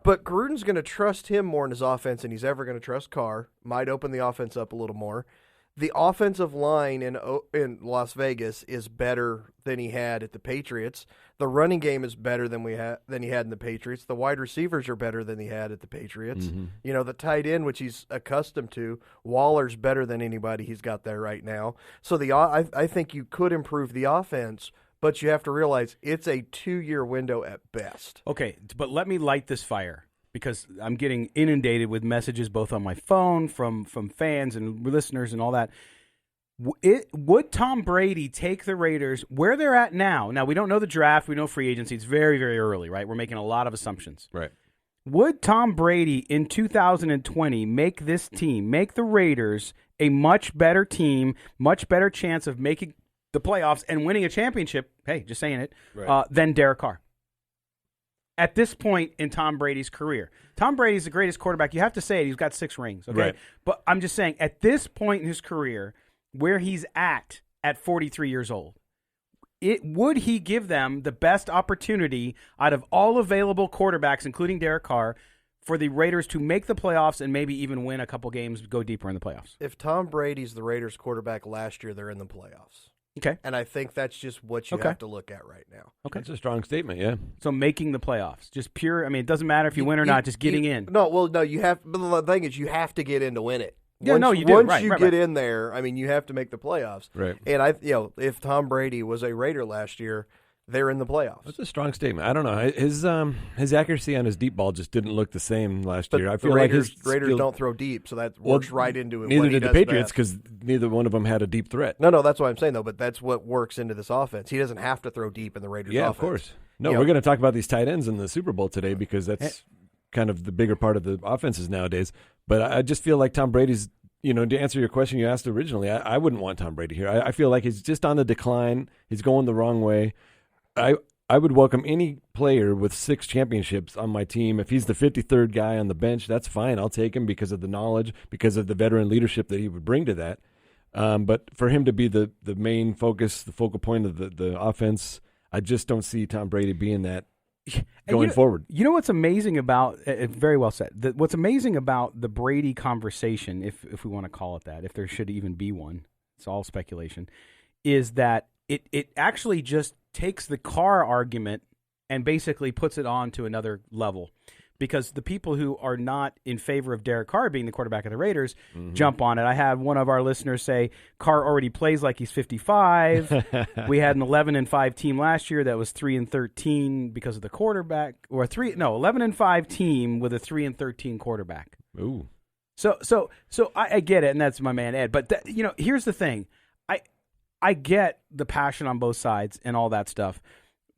S5: But Gruden's going to trust him more in his offense than he's ever going to trust Carr. Might open the offense up a little more. the offensive line in Las Vegas is better than he had at the Patriots. The running game is better than he had in the Patriots. The wide receivers are better than he had at the Patriots. Mm-hmm. The tight end, which he's accustomed to, Waller's better than anybody he's got there right now. So I think you could improve the offense, but you have to realize it's a 2-year window at best.
S3: Okay, but let me light this fire, because I'm getting inundated with messages both on my phone from fans and listeners and all that. Would Tom Brady take the Raiders where they're at now? Now, we don't know the draft. We know free agency. It's very, very early, right? We're making a lot of assumptions.
S4: Right.
S3: Would Tom Brady in 2020 make this team, make the Raiders a much better team, much better chance of making the playoffs and winning a championship, hey, just saying it, right, than Derek Carr? At this point in Tom Brady's career. Tom Brady's the greatest quarterback. You have to say it. He's got 6 rings, okay?
S4: Right.
S3: But I'm just saying, at this point in his career, where he's at 43 years old, would he give them the best opportunity out of all available quarterbacks, including Derek Carr, for the Raiders to make the playoffs and maybe even win a couple games, go deeper in the playoffs?
S5: If Tom Brady's the Raiders quarterback last year, they're in the playoffs.
S3: Okay.
S5: And I think that's just what you have to look at right now.
S3: Okay.
S4: That's a strong statement, yeah.
S3: So making the playoffs, just pure, it doesn't matter if you win or not, just getting in.
S5: No, you have, but the thing is, you have to get in to win it.
S3: Yeah, you do.
S5: Once you get in there, you have to make the playoffs.
S4: Right.
S5: And if Tom Brady was a Raider last year, they're in the playoffs.
S4: That's a strong statement. I don't know. His accuracy on his deep ball just didn't look the same last year. I feel
S5: Raiders
S4: like
S5: Raiders don't throw deep, so that works right into it.
S4: Neither did the Patriots, because neither one of them had a deep threat.
S5: No, that's what I'm saying, though. But that's what works into this offense. He doesn't have to throw deep in the Raiders' offense.
S4: Yeah, of course. No, we're going to talk about these tight ends in the Super Bowl today, because that's kind of the bigger part of the offenses nowadays. But I just feel like Tom Brady's, to answer your question you asked originally, I wouldn't want Tom Brady here. I feel like he's just on the decline. He's going the wrong way. I would welcome any player with 6 championships on my team. If he's the 53rd guy on the bench, that's fine. I'll take him because of the knowledge, because of the veteran leadership that he would bring to that. But for him to be the main focus, the focal point of the offense, I just don't see Tom Brady being that going forward.
S3: You know what's amazing about very well said. What's amazing about the Brady conversation, if we want to call it that, if there should even be one, it's all speculation, is that it actually just takes the Carr argument and basically puts it on to another level. Because the people who are not in favor of Derek Carr being the quarterback of the Raiders jump on it. I had one of our listeners say Carr already plays like he's 55. We had an 11-5 team last year that was 3-13 because of the quarterback, or 11-5 team with a 3-13 quarterback.
S4: Ooh.
S3: So I get it, and that's my man Ed. But here's the thing, I get the passion on both sides and all that stuff,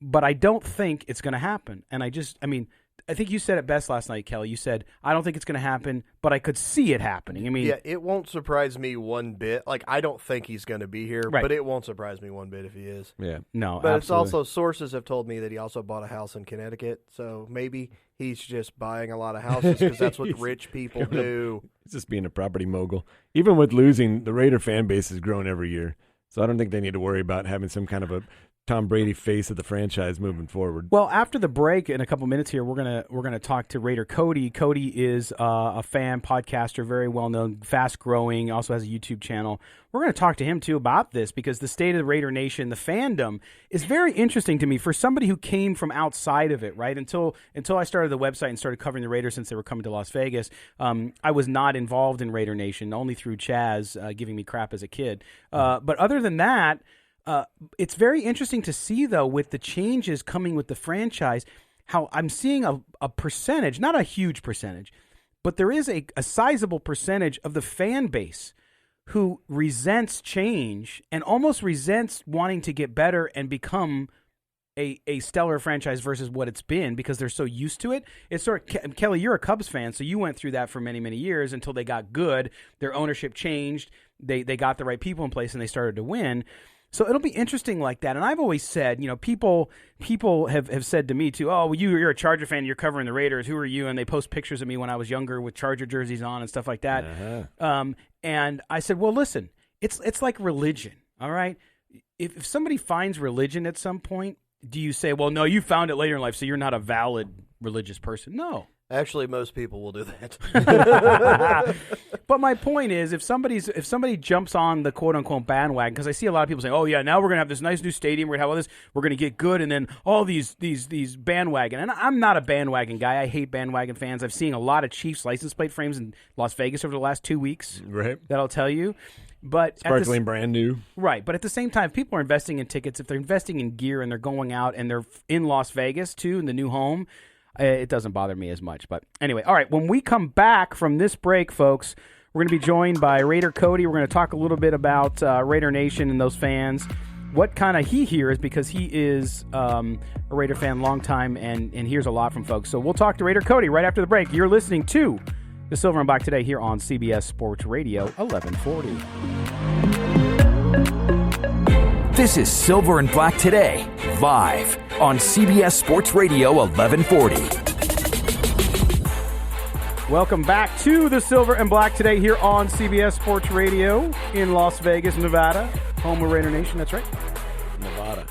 S3: but I don't think it's going to happen. And I think you said it best last night, Kelly. You said, I don't think it's going to happen, but I could see it happening.
S5: Yeah, it won't surprise me one bit. I don't think he's going to be here, but it won't surprise me one bit if he is.
S4: Yeah.
S3: No,
S5: but
S3: absolutely.
S5: It's also, sources have told me that he also bought a house in Connecticut, so maybe he's just buying a lot of houses because that's what rich people do.
S4: He's just being a property mogul. Even with losing, the Raider fan base has grown every year. So I don't think they need to worry about having some kind of a Tom Brady face of the franchise moving forward.
S3: Well, after the break, in a couple minutes here, we're gonna talk to Raider Cody. Cody is a fan podcaster, very well known, fast growing. Also has a YouTube channel. We're going to talk to him too about this, because the state of the Raider Nation, the fandom, is very interesting to me for somebody who came from outside of it. Right until I started the website and started covering the Raiders since they were coming to Las Vegas, I was not involved in Raider Nation, only through Chaz giving me crap as a kid. But other than that. It's very interesting to see, though, with the changes coming with the franchise, how I'm seeing a percentage, not a huge percentage, but there is a sizable percentage of the fan base who resents change and almost resents wanting to get better and become a stellar franchise versus what it's been, because they're so used to it. It's sort of, Kelly, you're a Cubs fan, so you went through that for many, many years until they got good. Their ownership changed. They got the right people in place and they started to win. So it'll be interesting like that. And I've always said, people have said to me too, oh, well, you're a Charger fan, you're covering the Raiders, who are you? And they post pictures of me when I was younger with Charger jerseys on and stuff like that. And I said, well, listen, it's like religion, all right? If somebody finds religion at some point, do you say, well, no, you found it later in life, so you're not a valid religious person? No.
S5: Actually, most people will do that.
S3: But my point is, if somebody jumps on the quote unquote bandwagon, because I see a lot of people saying, "Oh yeah, now we're gonna have this nice new stadium, we're gonna have all this, we're gonna get good," and then all these bandwagon. And I'm not a bandwagon guy. I hate bandwagon fans. I've seen a lot of Chiefs license plate frames in Las Vegas over the last 2 weeks.
S4: Right.
S3: That'll tell you. But
S4: sparkling brand new.
S3: Right. But at the same time, people are investing in tickets. If they're investing in gear and they're going out and they're in Las Vegas too, in the new home, it doesn't bother me as much. But anyway, all right, when we come back from this break, folks, we're going to be joined by Raider Cody. We're going to talk a little bit about Raider Nation and those fans, what kind of he hears, because he is a Raider fan long time and hears a lot from folks. So we'll talk to Raider Cody right after the break. You're listening to the Silver and Black Today here on CBS Sports Radio 1140.
S1: This is Silver and Black Today, live on CBS Sports Radio 1140.
S3: Welcome back to the Silver and Black Today here on CBS Sports Radio in Las Vegas, Nevada, home of Raider Nation. That's right.
S4: Nevada.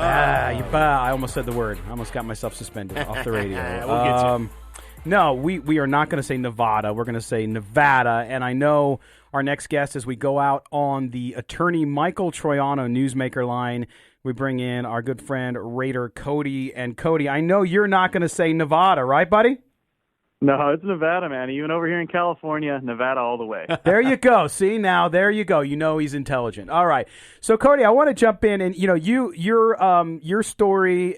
S3: I almost said the word. I almost got myself suspended off the radio.
S4: We'll get you.
S3: No, we are not going to say Nevada. We're going to say Nevada. And I know our next guest, as we go out on the attorney Michael Troiano newsmaker line, we bring in our good friend Raider Cody. And Cody, I know you're not going to say Nevada, right, buddy?
S14: No, it's Nevada, man. Even over here in California, Nevada all the way.
S3: There you go. See, now there you go. You know he's intelligent. All right. So, Cody, I want to jump in and your story.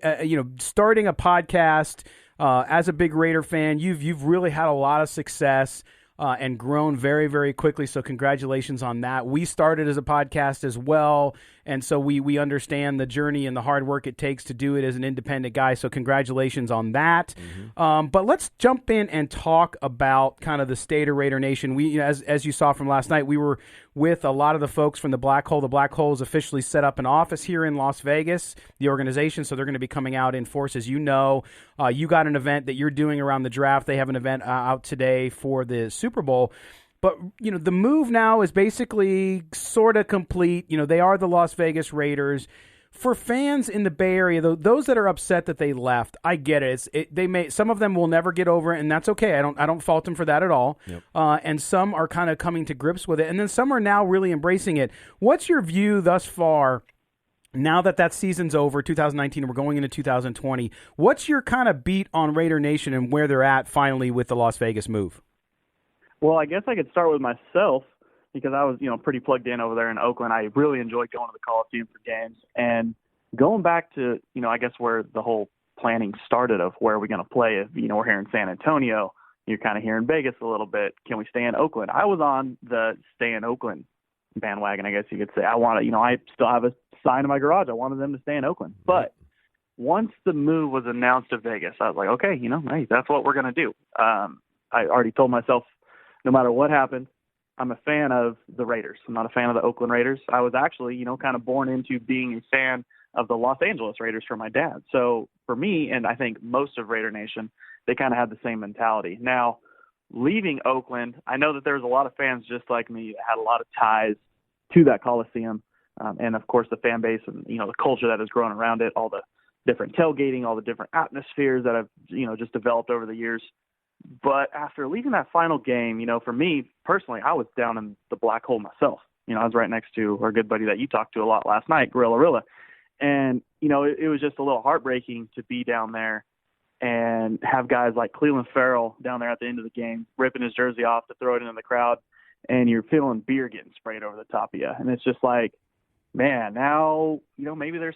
S3: Starting a podcast as a big Raider fan, you've really had a lot of success and grown very, very quickly. So, congratulations on that. We started as a podcast as well, and so we understand the journey and the hard work it takes to do it as an independent guy. So congratulations on that. Mm-hmm. But let's jump in and talk about kind of the state of Raider Nation. We, as you saw from last night, we were with a lot of the folks from the Black Hole. The Black Hole has officially set up an office here in Las Vegas, the organization, so they're going to be coming out in force. As you know, you got an event that you're doing around the draft. They have an event out today for the Super Bowl. But, the move now is basically sort of complete. They are the Las Vegas Raiders. For fans in the Bay Area, those that are upset that they left, I get it. Some of them will never get over it, and that's okay. I don't fault them for that at all. Yep. And some are kind of coming to grips with it, and then some are now really embracing it. What's your view thus far? Now that season's over, 2019, and we're going into 2020, what's your kind of beat on Raider Nation and where they're at finally with the Las Vegas move?
S14: Well, I guess I could start with myself because I was, pretty plugged in over there in Oakland. I really enjoyed going to the Coliseum for games. And going back to, I guess where the whole planning started of where are we going to play if, we're here in San Antonio, you're kind of here in Vegas a little bit. Can we stay in Oakland? I was on the stay in Oakland bandwagon, I guess you could say. I still have a sign in my garage. I wanted them to stay in Oakland. But once the move was announced to Vegas, I was like, okay, hey, that's what we're going to do. I already told myself, no matter what happened, I'm a fan of the Raiders. I'm not a fan of the Oakland Raiders. I was actually, kind of born into being a fan of the Los Angeles Raiders from my dad. So for me, and I think most of Raider Nation, they kind of had the same mentality. Now, leaving Oakland, I know that there's a lot of fans just like me that had a lot of ties to that Coliseum. And, of course, the fan base and, the culture that has grown around it, all the different tailgating, all the different atmospheres that have, just developed over the years. But after leaving that final game, for me personally, I was down in the Black Hole myself. I was right next to our good buddy that you talked to a lot last night, Gorilla. And, it was just a little heartbreaking to be down there and have guys like Cleveland Farrell down there at the end of the game, ripping his jersey off to throw it into the crowd. And you're feeling beer getting sprayed over the top of you. And it's just like, man, now, maybe there's,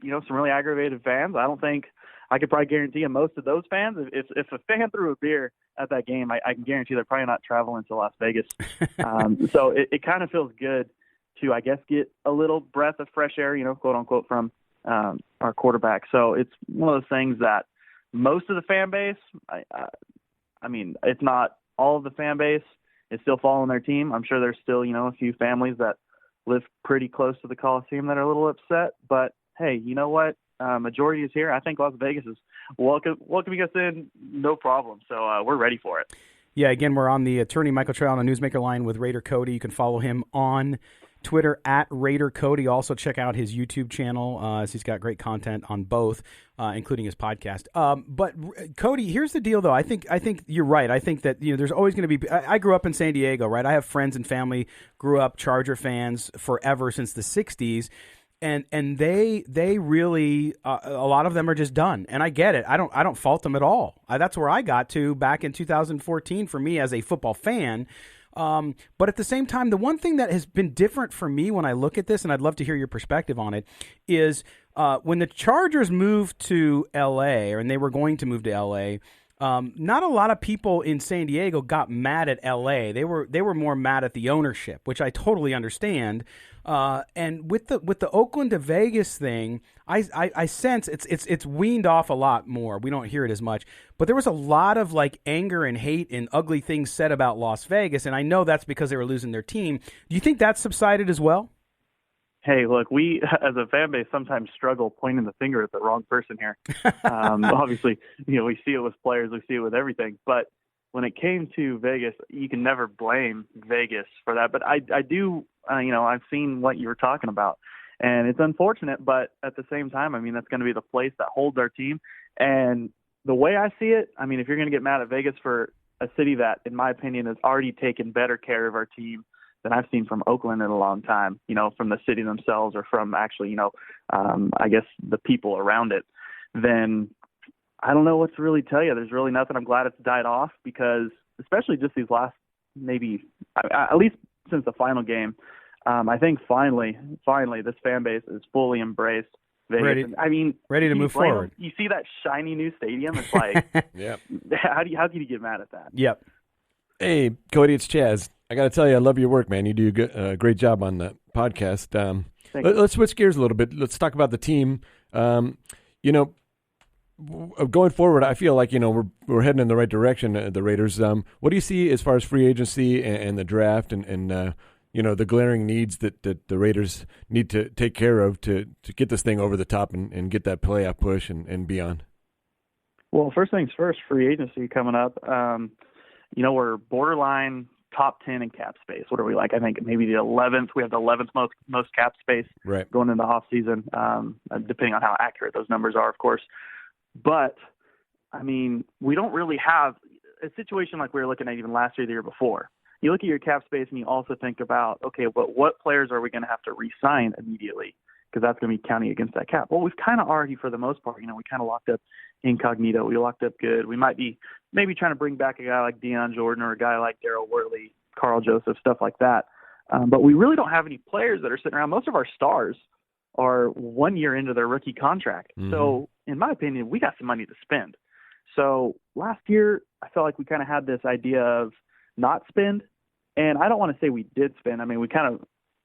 S14: some really aggravated fans. I don't think I could probably guarantee you most of those fans, if a fan threw a beer at that game, I can guarantee they're probably not traveling to Las Vegas. So it kind of feels good to, I guess, get a little breath of fresh air, quote unquote, from our quarterback. So it's one of those things that most of the fan base, I mean, it's not all of the fan base is still following their team. I'm sure there's still, a few families that live pretty close to the Coliseum that are a little upset. But, hey, you know what? Majority is here. I think Las Vegas is welcoming us in, no problem. So we're ready for it.
S3: Yeah, again, we're on the attorney Michael Troiano newsmaker line with Raider Cody. You can follow him on Twitter at Raider Cody. Also check out his YouTube channel, as he's got great content on both, including his podcast. But Cody, here's the deal, though. I think you're right. I think that there's always going to be. I grew up in San Diego, right? I have friends and family grew up Charger fans forever since the '60s. And they really a lot of them are just done, and I get it. I don't fault them at all. That's where I got to back in 2014 for me as a football fan. But at the same time, the one thing that has been different for me when I look at this, and I'd love to hear your perspective on it, is when the Chargers moved to L.A. and they were going to move to L.A. Not a lot of people in San Diego got mad at L.A. They were more mad at the ownership, which I totally understand. And with the Oakland to Vegas thing, I sense it's weaned off a lot more. We don't hear it as much, but there was a lot of like anger and hate and ugly things said about Las Vegas, and I know that's because they were losing their team. Do you think that's subsided as well?
S14: Hey, look, we as a fan base sometimes struggle pointing the finger at the wrong person here. Obviously, we see it with players, we see it with everything, but when it came to Vegas, you can never blame Vegas for that. But I do, I've seen what you were talking about, and it's unfortunate. But at the same time, I mean, that's going to be the place that holds our team. And the way I see it, I mean, if you're going to get mad at Vegas for a city that, in my opinion, has already taken better care of our team than I've seen from Oakland in a long time, from the city themselves or from actually, I guess the people around it, then I don't know what to really tell you. There's really nothing. I'm glad it's died off because especially just these last maybe at least since the final game, I think finally this fan base is fully embraced Vegas.
S3: Ready to move forward.
S14: You see that shiny new stadium? It's like,
S4: yep.
S14: How can you get mad at that?
S3: Yep.
S4: Hey, Cody, it's Chaz. I got to tell you, I love your work, man. You do a great job on the podcast. Let's switch gears a little bit. Let's talk about the team. Going forward, I feel like we're heading in the right direction. The Raiders. What do you see as far as free agency and the draft and the glaring needs that the Raiders need to take care of to get this thing over the top and get that playoff push and beyond?
S14: Well, first things first, free agency coming up. We're borderline top 10 in cap space. What are we like? I think maybe the 11th. We have the 11th most cap space going into the off season, depending on how accurate those numbers are, of course. But, I mean, we don't really have a situation like we were looking at even last year, the year before. You look at your cap space and you also think about, okay, but what players are we going to have to re-sign immediately? Because that's going to be counting against that cap. Well, we've kind of already, for the most part, we kind of locked up Incognito. We locked up Good. We might be maybe trying to bring back a guy like Deion Jordan or a guy like Darryl Worley, Carl Joseph, stuff like that. But we really don't have any players that are sitting around. Most of our stars are 1 year into their rookie contract. Mm-hmm. So, in my opinion, we got some money to spend. So last year, I felt like we kind of had this idea of not spend. And I don't want to say we did spend. I mean, we kind of,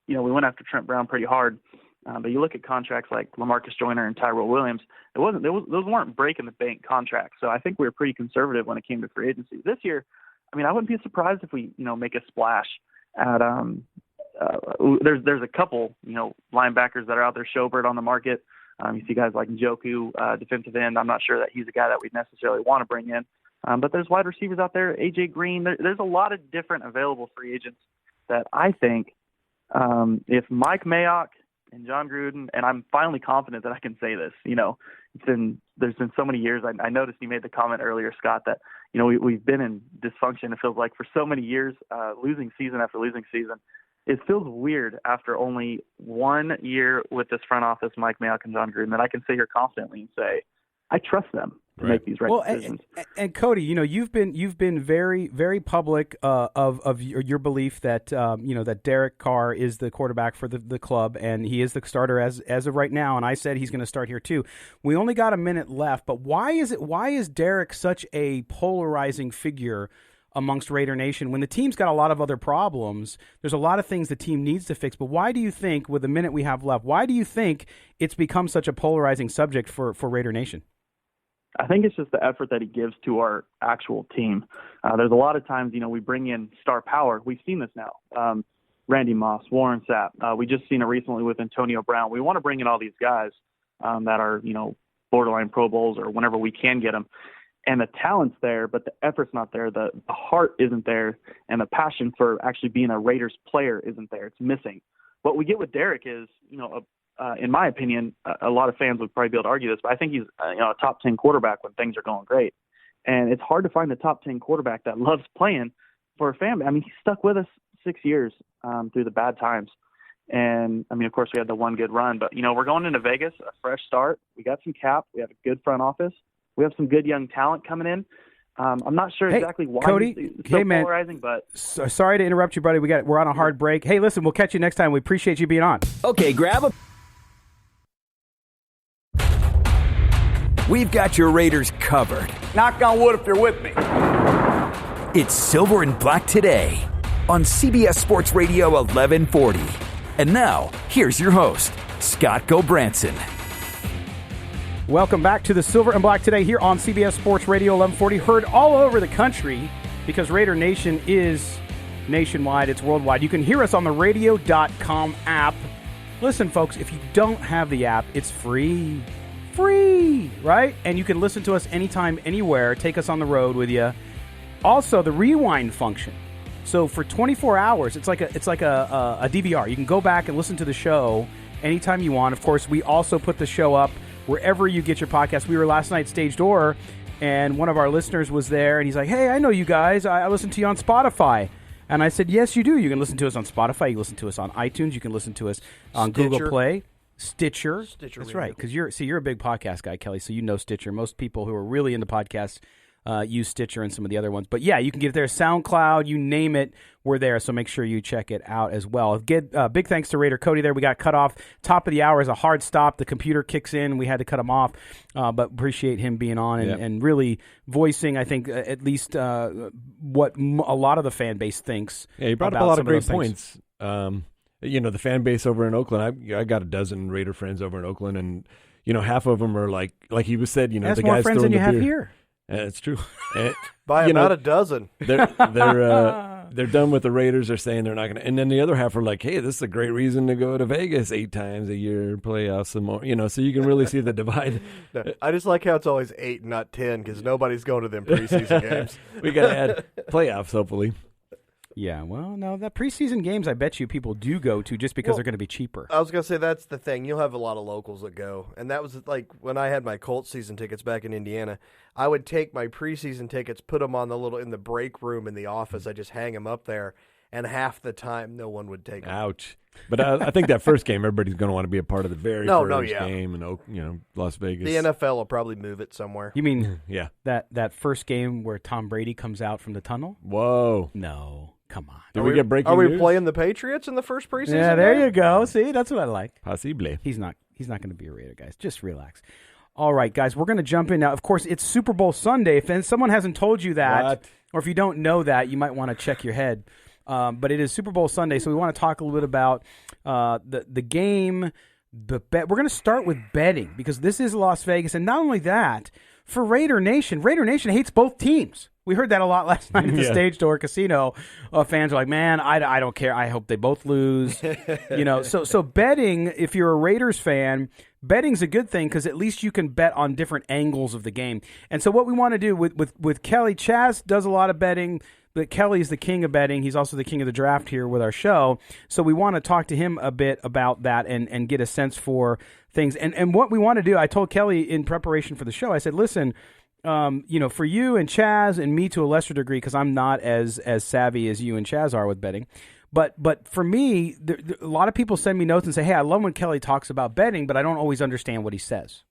S14: we went after Trent Brown pretty hard. But you look at contracts like LaMarcus Joyner and Tyrell Williams, those weren't breaking the bank contracts. So I think we were pretty conservative when it came to free agency. This year, I mean, I wouldn't be surprised if we, make a splash at there's a couple, linebackers that are out there, Schobert on the market. You see guys like Njoku, defensive end. I'm not sure that he's a guy that we'd necessarily want to bring in. But there's wide receivers out there, A.J. Green. There's a lot of different available free agents that I think if Mike Mayock and John Gruden, and I'm finally confident that I can say this, there's been so many years. I noticed you made the comment earlier, Scott, that, we've been in dysfunction, it feels like, for so many years, losing season after losing season. It feels weird after only 1 year with this front office, Mike Mayock and John Gruden, that I can sit here confidently and say, I trust them to make these decisions.
S3: And Cody, you've been very, very public of your belief that that Derek Carr is the quarterback for the club, and he is the starter as of right now. And I said he's going to start here too. We only got a minute left, but why is Derek such a polarizing figure amongst Raider Nation when the team's got a lot of other problems? There's a lot of things the team needs to fix, but why do you think, with the minute we have left, why do you think it's become such a polarizing subject for Raider Nation?
S14: I think it's just the effort that he gives to our actual team. There's a lot of times, we bring in star power. We've seen this now. Randy Moss, Warren Sapp. We just seen it recently with Antonio Brown. We want to bring in all these guys that are, borderline Pro Bowls or whenever we can get them. And the talent's there, but the effort's not there. The heart isn't there, and the passion for actually being a Raiders player isn't there. It's missing. what we get with Derek is, in my opinion, a lot of fans would probably be able to argue this, but I think he's a top 10 quarterback when things are going great. And it's hard to find the top 10 quarterback that loves playing for a family. I mean, he stuck with us 6 years through the bad times. And, I mean, of course, we had the one good run. But, we're going into Vegas, a fresh start. We got some cap. We have a good front office. We have some good young talent coming in. I'm not sure exactly why
S3: Cody,
S14: he's so polarizing, but
S3: sorry to interrupt you, buddy. We're on a hard break. Hey, listen, we'll catch you next time. We appreciate you being on.
S1: Okay, grab a... We've got your Raiders covered.
S2: Knock on wood if you're with me.
S1: It's Silver and Black today on CBS Sports Radio 1140. And now, here's your host, Scott Gobranson.
S3: Welcome back to the Silver and Black today here on CBS Sports Radio 1140. Heard all over the country because Raider Nation is nationwide. It's worldwide. You can hear us on the radio.com app. Listen, folks, if you don't have the app, it's free. Free, right? And you can listen to us anytime, anywhere. Take us on the road with you. Also, the rewind function. So for 24 hours, it's like a DVR. You can go back and listen to the show anytime you want. Of course, we also put the show up wherever you get your podcast. We were last night at Stage Door, and one of our listeners was there, and he's like, hey, I know you guys. I listen to you on Spotify. And I said, yes, you do. You can listen to us on Spotify. You can listen to us on iTunes. You can listen to us on
S5: Stitcher.
S3: Google Play. Stitcher.
S5: Stitcher
S3: That's
S5: Radio.
S3: right, because you're a big podcast guy, Kelly, so you know Stitcher. Most people who are really into podcasts use Stitcher and some of the other ones. But yeah, you can get it there. SoundCloud, you name it, we're there. So make sure you check it out as well. Big thanks to Raider Cody there. We got cut off. Top of the hour is a hard stop. The computer kicks in. We had to cut him off. But appreciate him being on and really voicing, I think, at least what a lot of the fan base thinks.
S4: Yeah, he brought up a lot of great points. The fan base over in Oakland, I got a dozen Raider friends over in Oakland, and, half of them are like he was said,
S3: That's
S4: the
S3: more
S4: guys
S3: friends
S4: throwing
S3: than you
S4: the
S3: have
S4: beer.
S3: here.
S4: It's true.
S5: By about a dozen.
S4: They're done with the Raiders. They're saying they're not going to. And then the other half are like, hey, this is a great reason to go to Vegas 8 times a year, playoffs and more. So you can really see the divide.
S5: No, I just like how it's always 8, not 10, because nobody's going to them preseason games.
S4: We got to add playoffs, hopefully.
S3: Yeah, well, no, the preseason games I bet you people do go to just because they're going to be cheaper.
S5: I was going to say that's the thing. You'll have a lot of locals that go. And that was like when I had my Colts season tickets back in Indiana. I would take my preseason tickets, put them on in the break room in the office. I just hang them up there. And half the time, no one would take them.
S4: Ouch. But I think that first game, everybody's going to want to be a part of the very first game in Las Vegas.
S5: The NFL will probably move it somewhere.
S3: You mean
S4: yeah,
S3: that first game where Tom Brady comes out from the tunnel?
S4: Whoa.
S3: No. Come on.
S4: Did we get breaking
S5: news? Are we
S4: news?
S5: playing the Patriots in the first preseason
S3: Yeah, there
S5: game?
S3: you go. See, that's what I like.
S4: Possibly.
S3: He's not going to be a Raider, guys. Just relax. All right, guys, we're going to jump in now. Of course, it's Super Bowl Sunday. If someone hasn't told you that, or if you don't know that, you might want to check your head. But it is Super Bowl Sunday, so we want to talk a little bit about the game, the bet. We're going to start with betting because this is Las Vegas, and not only that, for Raider Nation hates both teams. We heard that a lot last night at the Stage Door Casino. Fans are like, man, I don't care. I hope they both lose. So betting, if you're a Raiders fan, betting's a good thing because at least you can bet on different angles of the game. And so what we want to do with Kelly, Chaz does a lot of betting, but Kelly's the king of betting. He's also the king of the draft here with our show. So we want to talk to him a bit about that and get a sense for things. And what we want to do, I told Kelly in preparation for the show, I said, listen, for you and Chaz and me to a lesser degree, because I'm not as savvy as you and Chaz are with betting. But for me, a lot of people send me notes and say, hey, I love when Kelly talks about betting, but I don't always understand what he says.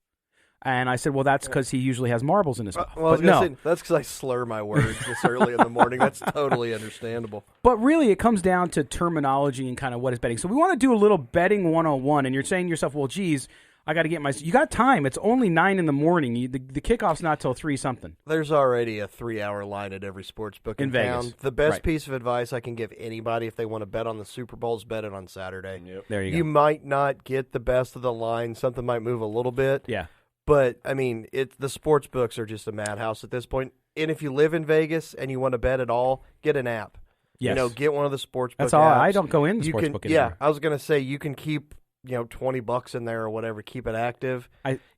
S3: And I said, well, that's because he usually has marbles in his mouth.
S5: Well, say, that's because I slur my words this early in the morning. That's totally understandable.
S3: But really, it comes down to terminology and kind of what is betting. So we want to do a little betting 101. And you're saying to yourself, well, geez, I got to get you got time. It's only 9 in the morning. The kickoff's not till 3 something.
S5: There's already a 3-hour line at every sports book in
S3: Vegas.
S5: Town. The best piece of advice I can give anybody if they want to bet on the Super Bowl is bet it on Saturday.
S4: Yep.
S3: There you go.
S5: You might not get the best of the line. Something might move a little bit.
S3: Yeah.
S5: But, I mean, the sports books are just a madhouse at this point. And if you live in Vegas and you want to bet at all, get an app.
S3: Yes.
S5: Get one of the sports
S3: That's
S5: book
S3: all.
S5: apps.
S3: I don't go in the sports book anymore.
S5: Yeah, I was going to say you can keep $20 in there or whatever, keep it active.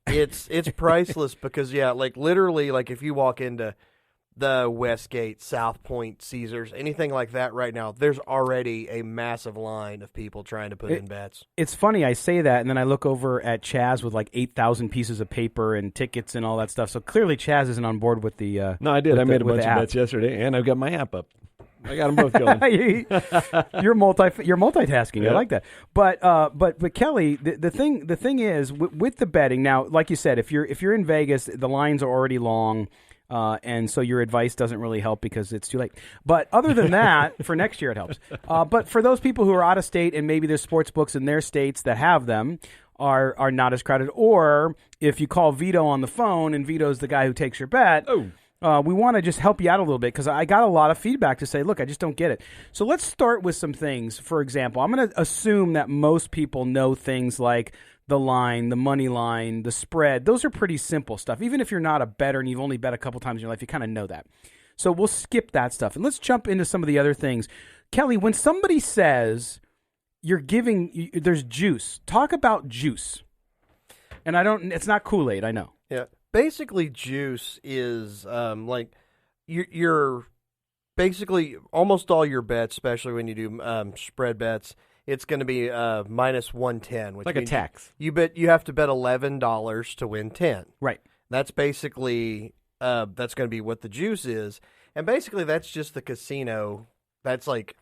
S5: It's priceless because literally, if you walk into the Westgate, South Point, Caesars, anything like that right now, there's already a massive line of people trying to put in bets.
S3: It's funny, I say that, and then I look over at Chaz with like 8,000 pieces of paper and tickets and all that stuff. So clearly Chaz isn't on board with the
S4: No, I did. I made a bunch of bets yesterday, and I've got my app up. I got them both going.
S3: You're multitasking. Yep. I like that. But Kelly, the thing is with the betting now, like you said, if you're in Vegas, the lines are already long. And so your advice doesn't really help because it's too late. But other than that, for next year it helps. But for those people who are out of state and maybe there's sports books in their states that have them are not as crowded, or if you call Vito on the phone and Vito's the guy who takes your bet, we want to just help you out a little bit because I got a lot of feedback to say, look, I just don't get it. So let's start with some things. For example, I'm going to assume that most people know things like the line, the money line, the spread. Those are pretty simple stuff. Even if you're not a bettor and you've only bet a couple times in your life, you kind of know that. So we'll skip that stuff. And let's jump into some of the other things. Kelly, when somebody says there's juice, talk about juice. And it's not Kool-Aid, I know.
S5: Yeah. Basically, juice is like you're basically almost all your bets, especially when you do spread bets, it's going to be minus 110, which
S4: like a tax.
S5: You have to bet $11 to win 10.
S3: Right.
S5: That's basically that's going to be what the juice is, and basically that's just the casino. That's like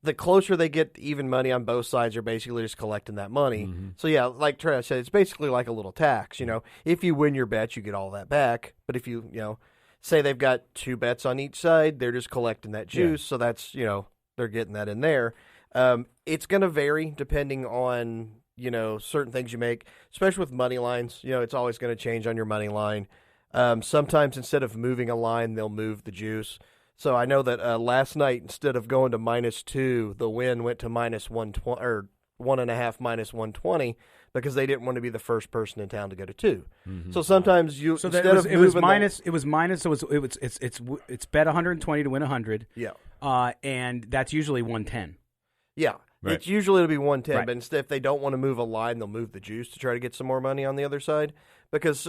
S5: the closer they get to even money on both sides, are basically just collecting that money. Mm-hmm. So yeah, like Trey said, it's basically like a little tax. You know, if you win your bet, you get all that back. But if you say they've got 2 bets on each side, they're just collecting that juice. Yeah. So that's they're getting that in there. It's going to vary depending on, certain things you make, especially with money lines. It's always going to change on your money line. Sometimes instead of moving a line, they'll move the juice. So I know that last night, instead of going to -2, the win went to -120 or 1.5 minus 120 because they didn't want to be the first person in town to go to 2. Mm-hmm. So sometimes you
S3: it was minus. So it's bet 120 to win 100.
S5: Yeah,
S3: and that's usually 110.
S5: Yeah,
S4: right.
S5: It's usually it'll be 110,
S3: right.
S5: But instead, if they don't want to move a line, they'll move the juice to try to get some more money on the other side. Because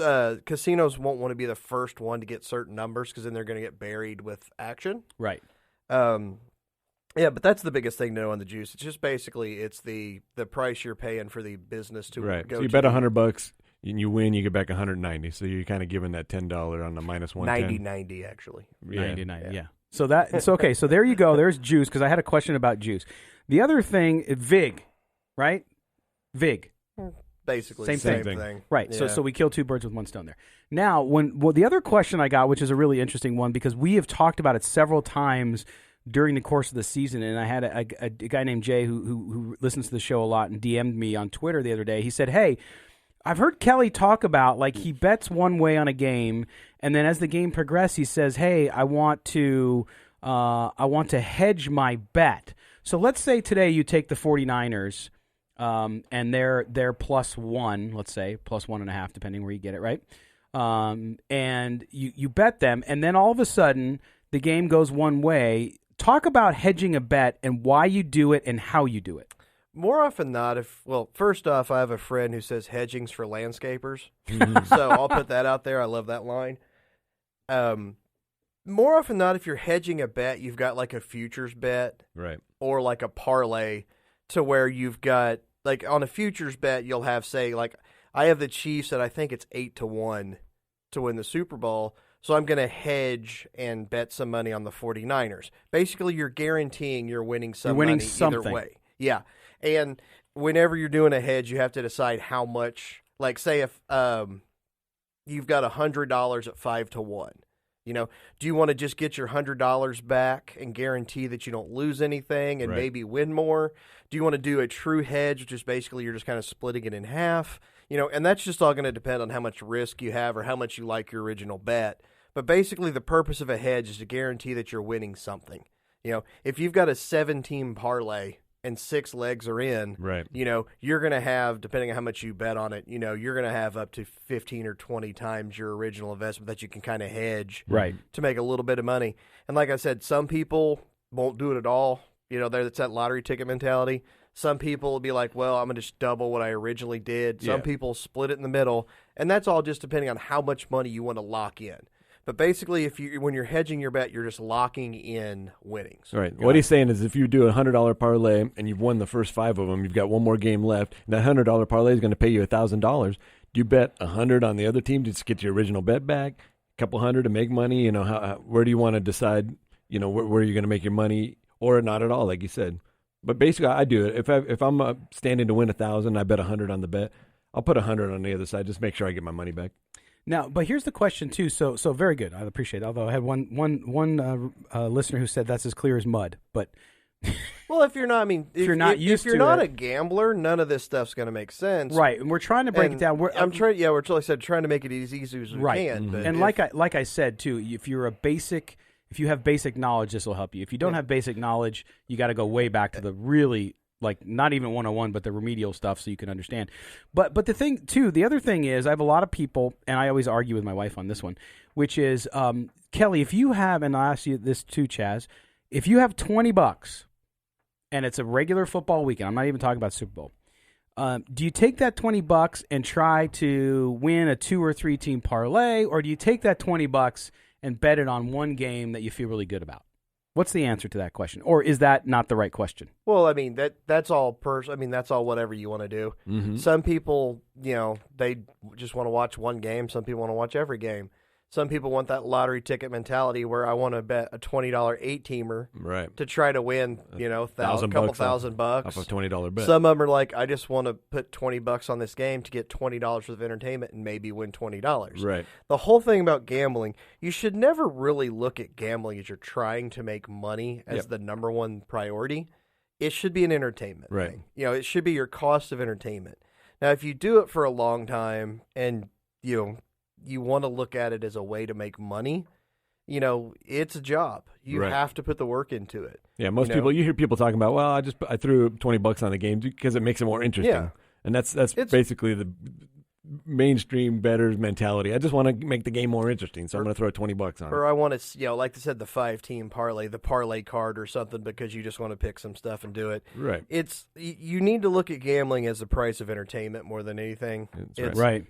S5: casinos won't want to be the first one to get certain numbers because then they're going to get buried with action.
S3: Right.
S5: Yeah, but that's the biggest thing to know on the juice. It's just basically it's the price you're paying for the business to
S4: right.
S5: go.
S4: So you bet $100 and you win, you get back 190. So you're kind of giving that $10 on the minus 110.
S5: 90 actually.
S3: Yeah. 90, yeah. So it's okay. So there you go. There's juice because I had a question about juice. The other thing, VIG, right? VIG.
S5: Basically, same thing.
S3: Right.
S5: Yeah.
S3: So we kill 2 birds with one stone there. Now, the other question I got, which is a really interesting one, because we have talked about it several times during the course of the season, and I had a guy named Jay who listens to the show a lot and DM'd me on Twitter the other day. He said, "Hey, I've heard Kelly talk about like he bets one way on a game, and then as the game progresses, he says, "Hey, I want to hedge my bet." So let's say today you take the 49ers. And they're +1, let's say, +1.5, depending where you get it, right? And you bet them, and then all of a sudden the game goes one way. Talk about hedging a bet and why you do it and how you do it.
S5: More often not, first off, I have a friend who says hedging's for landscapers, so I'll put that out there. I love that line. More often not, if you're hedging a bet, you've got like a futures bet,
S4: right,
S5: or like a parlay, to where you've got. Like, on a futures bet, you'll have, say, like, I have the Chiefs at I think it's 8-1 to win the Super Bowl, so I'm going to hedge and bet some money on the 49ers. Basically, you're guaranteeing you're winning some money either way. Yeah, and whenever you're doing a hedge, you have to decide how much, like, say if you've got $100 at 5-1. Do you want to just get your $100 back and guarantee that you don't lose anything and maybe win more? Do you want to do a true hedge, which is basically you're just kind of splitting it in half? And that's just all going to depend on how much risk you have or how much you like your original bet. But basically the purpose of a hedge is to guarantee that you're winning something. If you've got a 7-team parlay and 6 legs are in,
S4: right,
S5: you're going to have, depending on how much you bet on it, you're going to have up to 15 or 20 times your original investment that you can kind of hedge to make a little bit of money. And like I said, some people won't do it at all. It's that lottery ticket mentality. Some people will be like, well, I'm going to just double what I originally did. Some people split it in the middle. And that's all just depending on how much money you want to lock in. But basically, when you're hedging your bet, you're just locking in winnings.
S4: Right. What he's saying is if you do a $100 parlay and you've won the first 5 of them, you've got one more game left, and that $100 parlay is going to pay you $1,000. Do you bet $100 on the other team to just get your original bet back? A couple hundred to make money? Where do you want to decide, where you're going to make your money, or not at all, like you said? But basically, I do it. If I'm standing to win 1,000, I bet 100 on the bet. I'll put 100 on the other side. Just make sure I get my money back.
S3: Now, but here's the question too. So very good. I appreciate it. Although I had one listener who said that's as clear as mud. But
S5: well, if you're not a gambler, none of this stuff's going to make sense.
S3: Right. And we're trying to break it down.
S5: We're trying to make it as easy as we can.
S3: Mm-hmm. And like I said too, if you have basic knowledge, this will help you. If you don't have basic knowledge, you got to go way back to the really, not even 101, but the remedial stuff so you can understand. But the other thing is, I have a lot of people, and I always argue with my wife on this one, which is, Kelly, if you have, and I'll ask you this too, Chaz, if you have $20 and it's a regular football weekend, I'm not even talking about Super Bowl, do you take that $20 and try to win a 2 or 3 team parlay, or do you take that $20 and bet it on one game that you feel really good about? What's the answer to that question? Or is that not the right question?
S5: Well, I mean, that's all that's all whatever you want to do.
S4: Mm-hmm.
S5: Some people, they just want to watch one game. Some people want to watch every game. Some people want that lottery ticket mentality where I want to bet a $20 8-teamer to try to win, a couple $1,000
S4: off a $20 bet.
S5: Some of them are like, I just want to put $20 on this game to get $20 worth of entertainment and maybe win $20.
S4: Right.
S5: The whole thing about gambling, you should never really look at gambling as you're trying to make money as the number one priority. It should be an entertainment thing. It should be your cost of entertainment. Now, if you do it for a long time and you want to look at it as a way to make money, it's a job. You have to put the work into it.
S4: Yeah, most people, you hear people talking about, well, I threw $20 on the game because it makes it more interesting. Yeah. And that's basically the mainstream bettor's mentality. I just want to make the game more interesting, so I'm going to throw $20 on it.
S5: Or I want to, like they said, the 5-team parlay, the parlay card or something, because you just want to pick some stuff and do it.
S4: Right.
S5: You need to look at gambling as the price of entertainment more than anything.
S3: Right.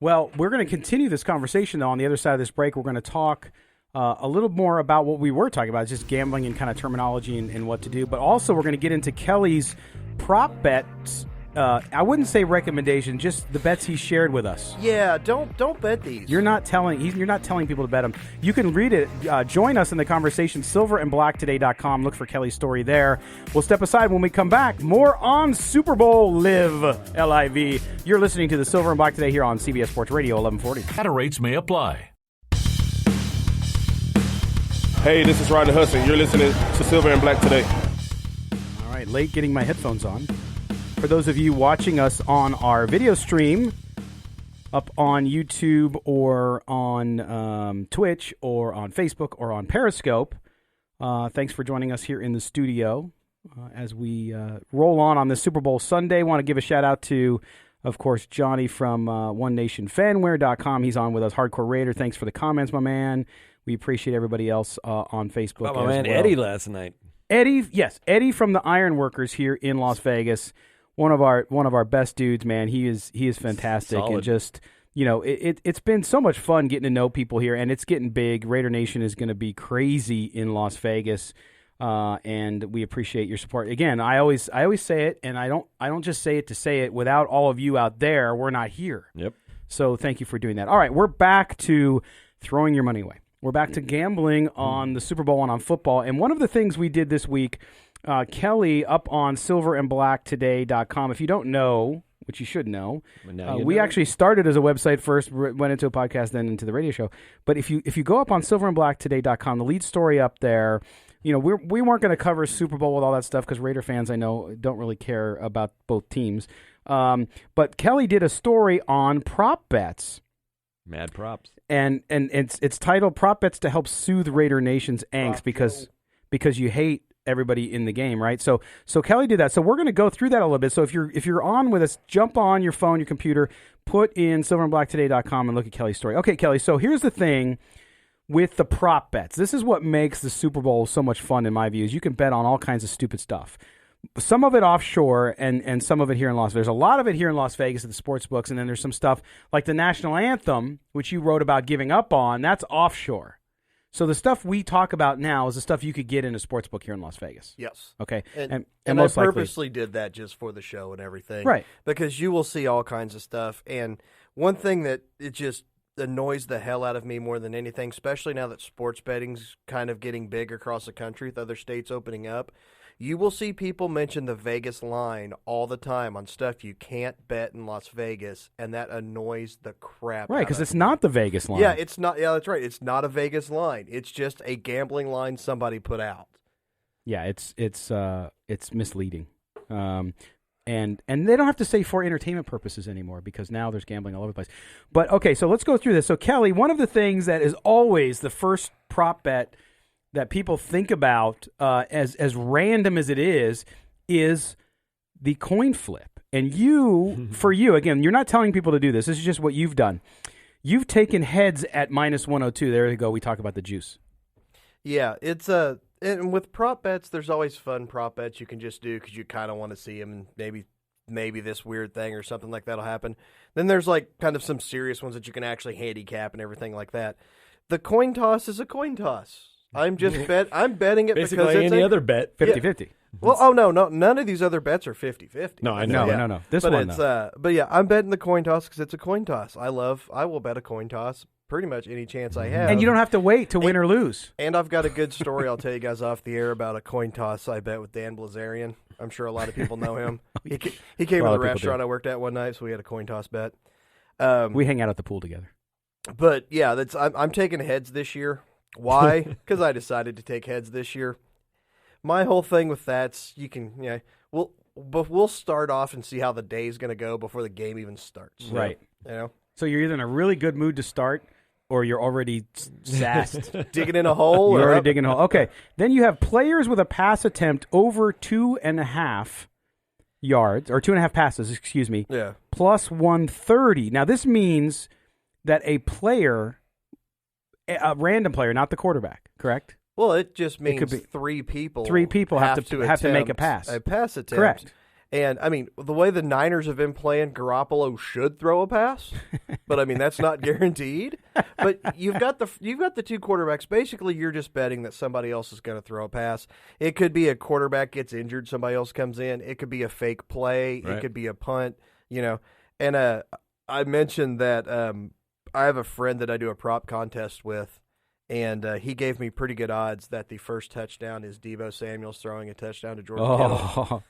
S3: Well, we're going to continue this conversation, though. On the other side of this break, we're going to talk a little more about what we were talking about, just gambling and kind of terminology and what to do. But also, we're going to get into Kelly's prop bets. I wouldn't say recommendation, just the bets he shared with us.
S5: Yeah, don't bet these.
S3: You're not telling people to bet them. You can read it. Join us in the conversation, silverandblacktoday.com. Look for Kelly's story there. We'll step aside when we come back. More on Super Bowl Live, L-I-V. You're listening to the Silver and Black Today here on CBS Sports Radio 1140.
S15: Data rates may apply.
S16: Hey, this is Rodney Hudson. You're listening to Silver and Black Today.
S3: All right, late getting my headphones on. For those of you watching us on our video stream up on YouTube or on Twitch or on Facebook or on Periscope, thanks for joining us here in the studio as we roll on this Super Bowl Sunday. Want to give a shout out to, of course, Johnny from OneNationFanware.com. He's on with us. Hardcore Raider, thanks for the comments, my man. We appreciate everybody else on Facebook.
S4: My man Eddie last night.
S3: Eddie from the Ironworkers here in Las Vegas. One of our best dudes, man. He is fantastic.
S4: Solid.
S3: And just, it's been so much fun getting to know people here, and it's getting big. Raider Nation is going to be crazy in Las Vegas, and we appreciate your support. Again, I always say it, and I don't just say it to say it. Without all of you out there, we're not here.
S4: Yep.
S3: So thank you for doing that. All right, we're back to throwing your money away. We're back to gambling on the Super Bowl and on football. And one of the things we did this week, Kelly up on silverandblacktoday.com. If you don't know, which you should know, we actually started as a website first, went into a podcast, then into the radio show. But if you go up on silverandblacktoday.com, the lead story up there, we weren't going to cover Super Bowl with all that stuff because Raider fans, I know, don't really care about both teams. But Kelly did a story on prop bets.
S4: Mad props.
S3: And it's titled "Prop Bets to Help Soothe Raider Nation's Angst" because you hate everybody in the game, right? So Kelly did that. So we're going to go through that a little bit. So if you're on with us, jump on your phone, your computer, put in silverandblacktoday.com and look at Kelly's story. Okay, Kelly. So here's the thing with the prop bets. This is what makes the Super Bowl so much fun in my view. Is you can bet on all kinds of stupid stuff. some of it offshore and some of it here in Las Vegas. There's a lot of it here in Las Vegas at the sports books, and then there's some stuff like the national anthem, which you wrote about giving up on. That's offshore. So the stuff we talk about now is the stuff you could get in a sports book here in Las Vegas.
S5: Yes.
S3: Okay.
S5: And
S3: most
S5: I
S3: likely,
S5: purposely did that just for the show and everything.
S3: Right.
S5: Because you will see all kinds of stuff. And one thing that it just annoys the hell out of me more than anything, especially now that sports betting's kind of getting big across the country with other states opening up, you will see people mention the Vegas line all the time on stuff you can't bet in Las Vegas, and that annoys the crap
S3: right,
S5: out
S3: because
S5: of
S3: it's not the Vegas line.
S5: Yeah, it's not. Yeah, that's right. It's not a Vegas line. It's just a gambling line somebody put out.
S3: Yeah, it's misleading. And they don't have to say for entertainment purposes anymore because now there's gambling all over the place. But, okay, so let's go through this. So, Kelly, one of the things that is always the first prop bet that people think about as random as it is the coin flip. And for you, again, you're not telling people to do this. This is just what you've done. You've taken heads at minus 102. There you go. We talk about the juice.
S5: Yeah, and with prop bets, there's always fun prop bets you can just do because you kind of want to see them and maybe this weird thing or something like that will happen. Then there's like kind of some serious ones that you can actually handicap and everything like that. The coin toss is a coin toss. I'm betting it
S4: basically
S5: because it's
S4: any other bet
S3: 50-50.
S5: Yeah. Well, no, none of these other bets are 50-50.
S4: No, I know.
S3: No. This one,
S5: but yeah, I'm betting the coin toss because it's a coin toss. I will bet a coin toss pretty much any chance I have.
S3: And you don't have to wait to win or lose.
S5: And I've got a good story I'll tell you guys off the air about a coin toss I bet with Dan Blazarian. I'm sure a lot of people know him. He came to the restaurant I worked at one night, so we had a coin toss bet.
S3: We hang out at the pool together.
S5: But yeah, I'm taking heads this year. Why? Because I decided to take heads this year. My whole thing with that's we'll start off and see how the day's going to go before the game even starts.
S3: Right.
S5: You know.
S3: So you're either in a really good mood to start, or you're already sassed.
S5: Digging in a hole.
S3: You're already digging a hole. Okay. Then you have players with a pass attempt over 2.5 yards, or 2.5 passes, excuse me.
S5: Yeah.
S3: Plus 130. Now this means that a random player, not the quarterback, correct?
S5: Well, it just means three people.
S3: Three people have to make a pass.
S5: A pass attempt.
S3: Correct.
S5: And, I mean, the way the Niners have been playing, Garoppolo should throw a pass. But, I mean, that's not guaranteed. But you've got the two quarterbacks. Basically, you're just betting that somebody else is going to throw a pass. It could be a quarterback gets injured, somebody else comes in. It could be a fake play. Right. It could be a punt, you know. And I mentioned that I have a friend that I do a prop contest with, and he gave me pretty good odds that the first touchdown is Deebo Samuel's throwing a touchdown to George Kittle.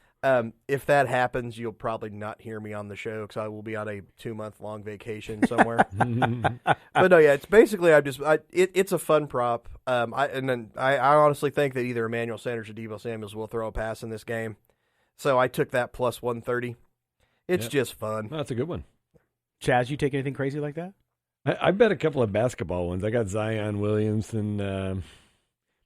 S5: If that happens, you'll probably not hear me on the show because I will be on a 2-month-long vacation somewhere. But no, yeah, it's basically it's a fun prop. I honestly think that either Emmanuel Sanders or Deebo Samuels will throw a pass in this game. So I took that plus 130. It's just fun.
S4: That's a good one.
S3: Chaz, you take anything crazy like that?
S4: I bet a couple of basketball ones. I got Zion Williamson,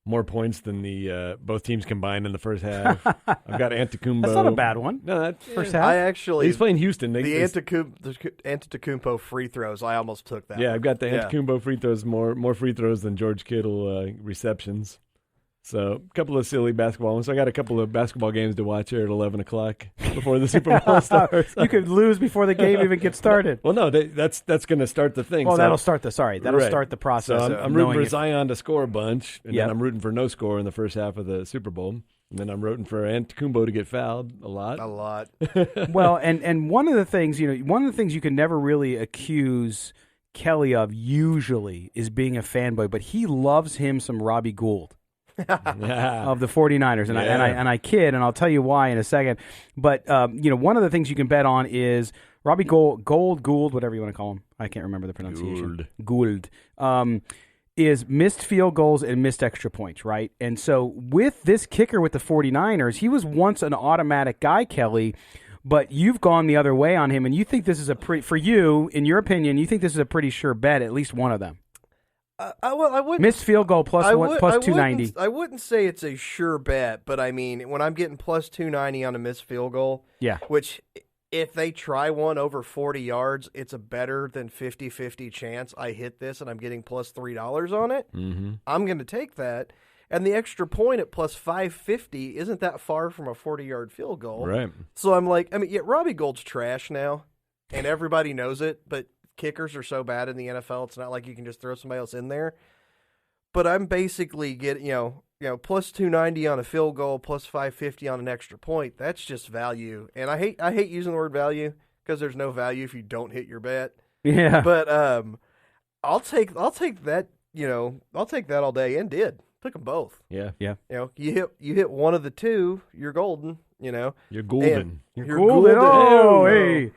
S4: more points than the both teams combined in the first half. I've got Antetokounmpo.
S3: That's not a bad one.
S4: No, that's
S3: first half.
S5: I actually
S4: he's playing Houston.
S5: The Antetokounmpo free throws. I almost took that.
S4: Yeah, I've got the Antetokounmpo free throws, more free throws than George Kittle receptions. So a couple of silly basketball ones. So I got a couple of basketball games to watch here at 11 o'clock before the Super Bowl starts.
S3: You could lose before the game even gets started.
S4: Well, no, that's going to start the thing.
S3: Well, that'll start the process.
S4: So I'm rooting for Zion to score a bunch, and then I'm rooting for no score in the first half of the Super Bowl. And then I'm rooting for Antetokounmpo to get fouled a lot.
S3: Well, and one of the things you can never really accuse Kelly of usually is being a fanboy, but he loves him some Robbie Gould. Of the 49ers, and I kid, and I'll tell you why in a second. But one of the things you can bet on is Robbie Gould, whatever you want to call him. I can't remember the pronunciation. Gould. Is missed field goals and missed extra points, right? And so with this kicker with the 49ers, he was once an automatic guy, Kelly, but you've gone the other way on him, and you think this is for you, in your opinion, you think this is a pretty sure bet, at least one of them.
S5: I wouldn't
S3: missed field goal plus 290.
S5: I wouldn't say it's a sure bet, but I mean, when I'm getting plus 290 on a missed field goal, which if they try one over 40 yards, it's a better than 50-50 chance I hit this and I'm getting plus $3 on it.
S4: Mm-hmm.
S5: I'm going to take that. And the extra point at plus 550 isn't that far from a 40-yard field goal.
S4: Right.
S5: So I'm like, Robbie Gould's trash now, and everybody knows it, but kickers are so bad in the NFL, it's not like you can just throw somebody else in there. But I'm basically getting, plus 290 on a field goal, plus 550 on an extra point. That's just value. And I hate using the word value because there's no value if you don't hit your bet.
S3: Yeah.
S5: But I'll take that, I'll take that all day, and did. Took them both.
S4: Yeah.
S5: You hit one of the two, you're golden,
S4: You're golden.
S3: You're golden. Oh, hey.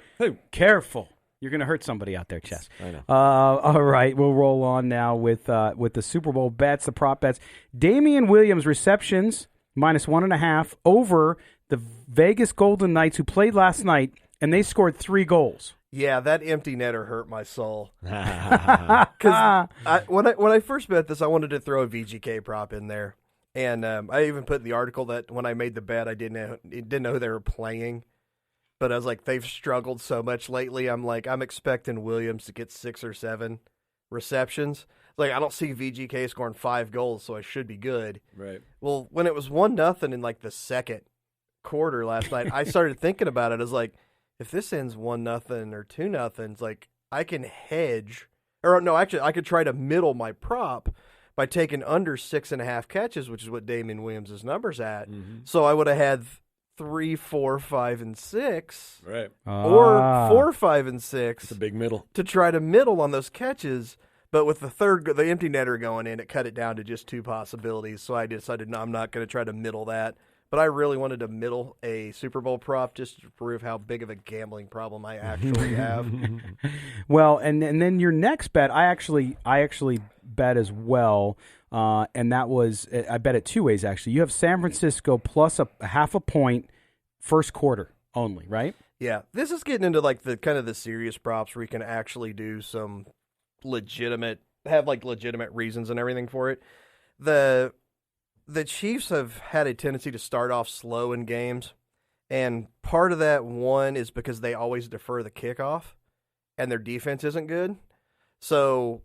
S3: Careful. You're going to hurt somebody out there, Chess.
S4: I know.
S3: All right, we'll roll on now with the Super Bowl bets, the prop bets. Damian Williams receptions, minus 1.5, over the Vegas Golden Knights, who played last night, and they scored 3 goals.
S5: Yeah, that empty netter hurt my soul. Because when I first bet this, I wanted to throw a VGK prop in there, and I even put in the article that when I made the bet, I didn't know who they were playing, but I was like, they've struggled so much lately. I'm expecting Williams to get 6 or 7 receptions. Like, I don't see VGK scoring 5 goals, so I should be good.
S4: Right.
S5: Well, when it was 1-0 in like the second quarter last night, I started thinking about it. I was like, if this ends 1-0 or 2-0, it's like I can hedge, or no, actually I could try to middle my prop by taking under 6.5 catches, which is what Damian Williams' number's at. Mm-hmm. So I would have had 3, 4, 5, and 6,
S4: right,
S5: or 4, 5, and 6.
S4: It's a big middle
S5: to try to middle on those catches. But with the empty netter going in, it cut it down to just 2 possibilities. So I decided, no, I'm not going to try to middle that. But I really wanted to middle a Super Bowl prop just to prove how big of a gambling problem I actually have.
S3: Well, and then your next bet, I actually bet as well, and that was, I bet it 2 ways actually. You have San Francisco plus a 0.5 point first quarter only, right?
S5: Yeah, this is getting into like the kind of the serious props where you can actually do some legitimate reasons and everything for it. The Chiefs have had a tendency to start off slow in games, and part of that, one, is because they always defer the kickoff, and their defense isn't good. So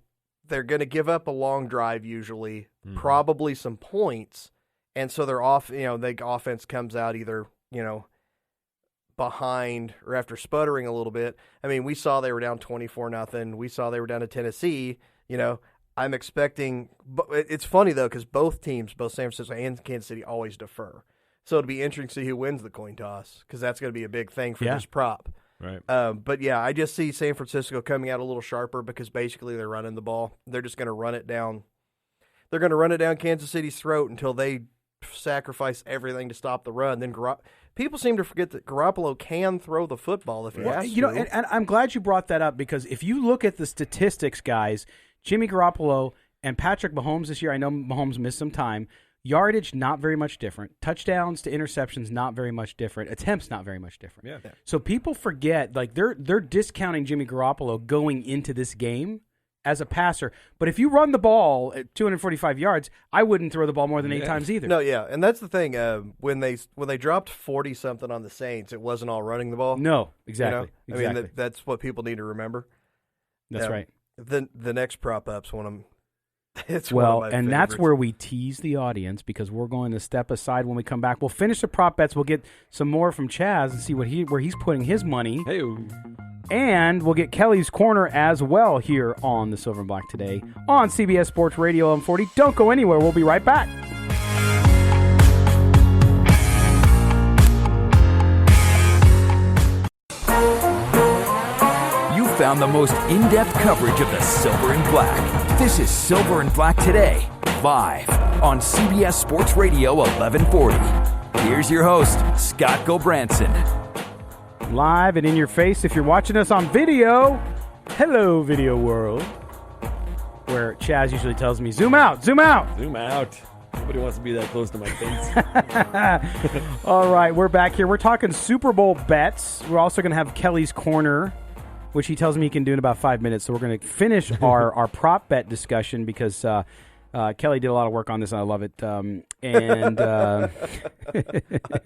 S5: they're going to give up a long drive usually, probably some points, and so their offense comes out either, behind or after sputtering a little bit. I mean, we saw they were down 24-0. We saw they were down to Tennessee, I'm expecting – it's funny, though, because both teams, both San Francisco and Kansas City, always defer. So it'll be interesting to see who wins the coin toss because that's going to be a big thing for this prop.
S4: Right.
S5: But, yeah, I just see San Francisco coming out a little sharper because basically they're running the ball. They're just going to run it down. They're going to run it down Kansas City's throat until they sacrifice everything to stop the run. Then people seem to forget that Garoppolo can throw the football if he has to.
S3: And I'm glad you brought that up because if you look at the statistics, guys – Jimmy Garoppolo and Patrick Mahomes this year, I know Mahomes missed some time. Yardage, not very much different. Touchdowns to interceptions, not very much different. Attempts, not very much different.
S4: Yeah.
S3: So people forget, like they're discounting Jimmy Garoppolo going into this game as a passer. But if you run the ball at 245 yards, I wouldn't throw the ball more than 8 times either.
S5: No, yeah, and that's the thing. When they dropped 40-something on the Saints, it wasn't all running the ball.
S3: No, exactly.
S5: I mean, that's what people need to remember.
S3: That's right.
S5: The next prop up's one of them. It's
S3: well,
S5: one of my
S3: and
S5: favorites.
S3: that's where we tease the audience because we're going to step aside when we come back. We'll finish the prop bets. We'll get some more from Chaz and see where he's putting his money.
S4: Hey,
S3: and we'll get Kelly's Corner as well here on the Silver and Black today on CBS Sports Radio 1140. Don't go anywhere. We'll be right back.
S1: Found the most in-depth coverage of the Silver and Black. This is Silver and Black Today, live on CBS Sports Radio 1140. Here's your host, Scott Gulbranson.
S3: Live and in your face if you're watching us on video. Hello, video world. Where Chaz usually tells me, zoom out, zoom out.
S4: Zoom out. Nobody wants to be that close to my face.
S3: All right, we're back here. We're talking Super Bowl bets. We're also going to have Kelly's Corner, which he tells me he can do in about 5 minutes. So we're going to finish our prop bet discussion because Kelly did a lot of work on this, and I love it. And
S5: a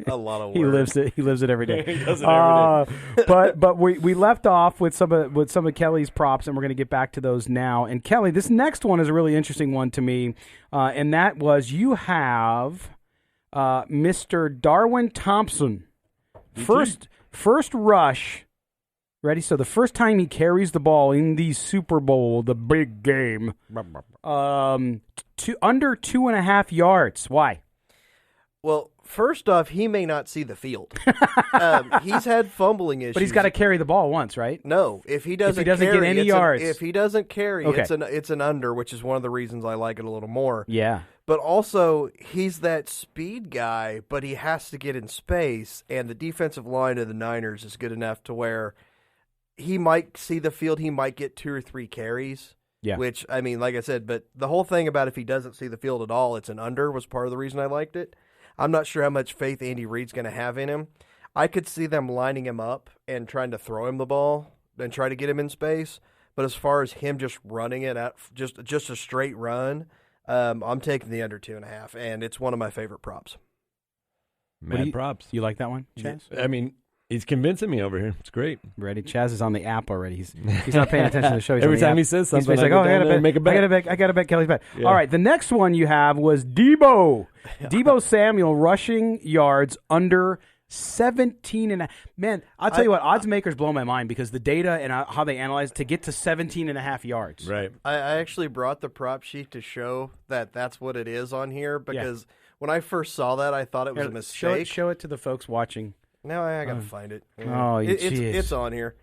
S5: lot of work.
S3: He lives it. He lives it every day.
S4: He does it every day.
S3: But we left off with some of Kelly's props, and we're going to get back to those now. And Kelly, this next one is a really interesting one to me, and that was you have Mr. Darwin Thompson, first rush. Ready? So the first time he carries the ball in the Super Bowl, the big game, under 2.5 yards. Why?
S5: Well, first off, he may not see the field. He's had fumbling issues.
S3: But he's got to carry the ball once, right?
S5: No, if he doesn't
S3: get any yards.
S5: If he doesn't carry,
S3: okay.
S5: it's an under, which is one of the reasons I like it a little more.
S3: Yeah.
S5: But also, he's that speed guy, but he has to get in space, and the defensive line of the Niners is good enough to where he might see the field, he might get 2 or 3 carries.
S3: Yeah.
S5: Which, I mean, like I said, but the whole thing about if he doesn't see the field at all, it's an under was part of the reason I liked it. I'm not sure how much faith Andy Reid's going to have in him. I could see them lining him up and trying to throw him the ball and try to get him in space. But as far as him just running it out, just a straight run, I'm taking the under 2.5, and it's one of my favorite props.
S4: Mad props.
S3: You like that one, Chaz?
S4: I mean, he's convincing me over here. It's great.
S3: Ready? Chaz is on the app already. He's not paying attention to the show. He's
S4: Every
S3: on the
S4: time
S3: app.
S4: he says something,
S3: he's like, I got to
S4: make a bet.
S3: I got to bet Kelly's bet.
S4: Yeah.
S3: All right, the next one you have was Debo. Debo Samuel rushing yards under 17.5. Man, I'll tell you what, odds makers blow my mind because the data and how they analyze to get to 17.5 yards.
S4: Right.
S5: I actually brought the prop sheet to show that that's what it is on here because when I first saw that, I thought it was a mistake.
S3: Show it to the folks watching.
S5: Now I got to find it.
S3: Oh,
S5: it's on here.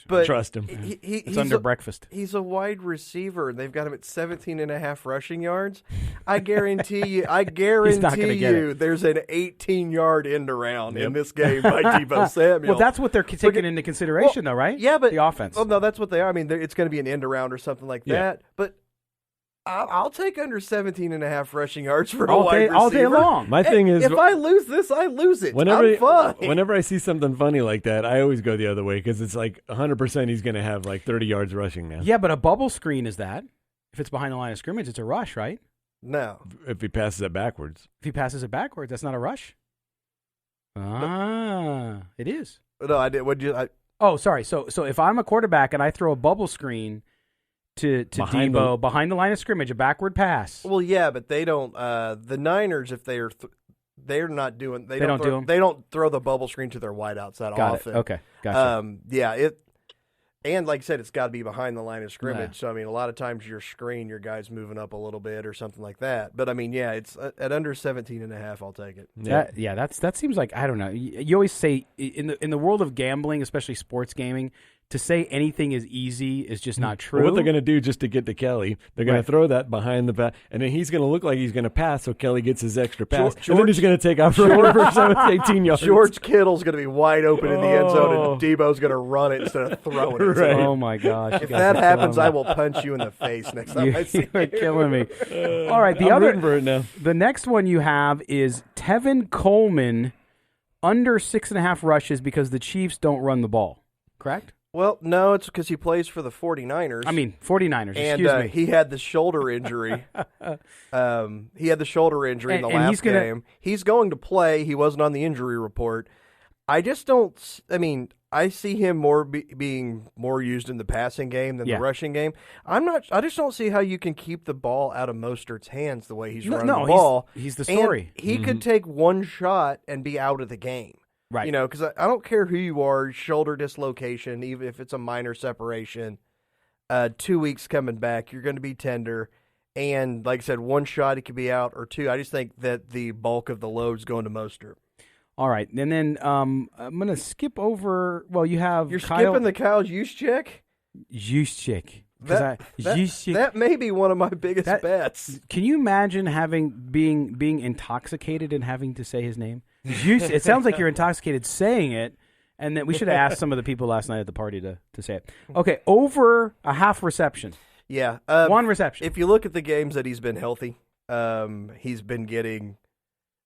S5: But
S4: trust him.
S3: It's under breakfast.
S5: He's a wide receiver, and they've got him at 17.5 rushing yards. I guarantee you, there's an 18-yard end around in this game by Debo Samuel.
S3: Well, that's what they're taking into consideration, though, right?
S5: Yeah, but
S3: the offense.
S5: Oh no, that's what they are. I mean, it's going to be an end around or something like that. But I'll take under 17.5 rushing yards for a wide receiver
S3: all day long.
S4: My thing is,
S5: if I lose this, I lose it.
S4: Whenever I see something funny like that, I always go the other way because it's like 100% he's going to have like 30 yards rushing now.
S3: Yeah, but a bubble screen is that. If it's behind the line of scrimmage, it's a rush, right?
S5: No.
S4: If he passes it backwards.
S3: If he passes it backwards, that's not a rush? It is.
S5: No, I did.
S3: Oh, sorry. So if I'm a quarterback and I throw a bubble screen to Debo behind the line of scrimmage, a backward pass.
S5: Well, yeah, but they don't. The Niners, if they're not doing, they don't throw the bubble screen to their wideouts that often.
S3: Okay, gotcha.
S5: And like I said, it's got to be behind the line of scrimmage.
S3: Yeah.
S5: So I mean, a lot of times your guy's moving up a little bit or something like that. But I mean, yeah, it's at under 17.5. I'll take it.
S3: That seems like, I don't know. You always say in the world of gambling, especially sports gaming, to say anything is easy is just not true.
S4: Well, what they're going to do just to get to Kelly, they're going to throw that behind the back, and then he's going to look like he's going to pass, so Kelly gets his extra pass. And then he's going to take off for 18 yards.
S5: George Kittle's going to be wide open in the end zone, and Debo's going to run it instead of throwing it.
S3: Right. Oh, my gosh.
S5: If that happens, I will punch you in the face next time I see you.
S3: You're killing me. All right, the next one you have is Tevin Coleman under 6.5 rushes because the Chiefs don't run the ball, correct?
S5: Well, no, it's because he plays for the 49ers.
S3: I mean, 49ers, excuse me.
S5: He had the shoulder injury. In the last game. He's going to play. He wasn't on the injury report. I just don't – I mean, I see him being more used in the passing game than the rushing game. I just don't see how you can keep the ball out of Mostert's hands the way he's running the ball.
S3: He's the story.
S5: And he could take one shot and be out of the game.
S3: Right.
S5: You know, because I don't care who you are, shoulder dislocation, even if it's a minor separation, 2 weeks coming back, you're going to be tender. And like I said, one shot, he could be out, or two. I just think that the bulk of the load's going to Mostert.
S3: All right. And then I'm going to skip over, well, you have
S5: You're skipping the Kyle Juszczyk?
S3: Juszczyk.
S5: That may be one of my biggest bets.
S3: Can you imagine being intoxicated and having to say his name? It sounds like you're intoxicated saying it, and that we should have asked some of the people last night at the party to say it. Okay, over a half reception.
S5: Yeah.
S3: One reception.
S5: If you look at the games that he's been healthy, he's been getting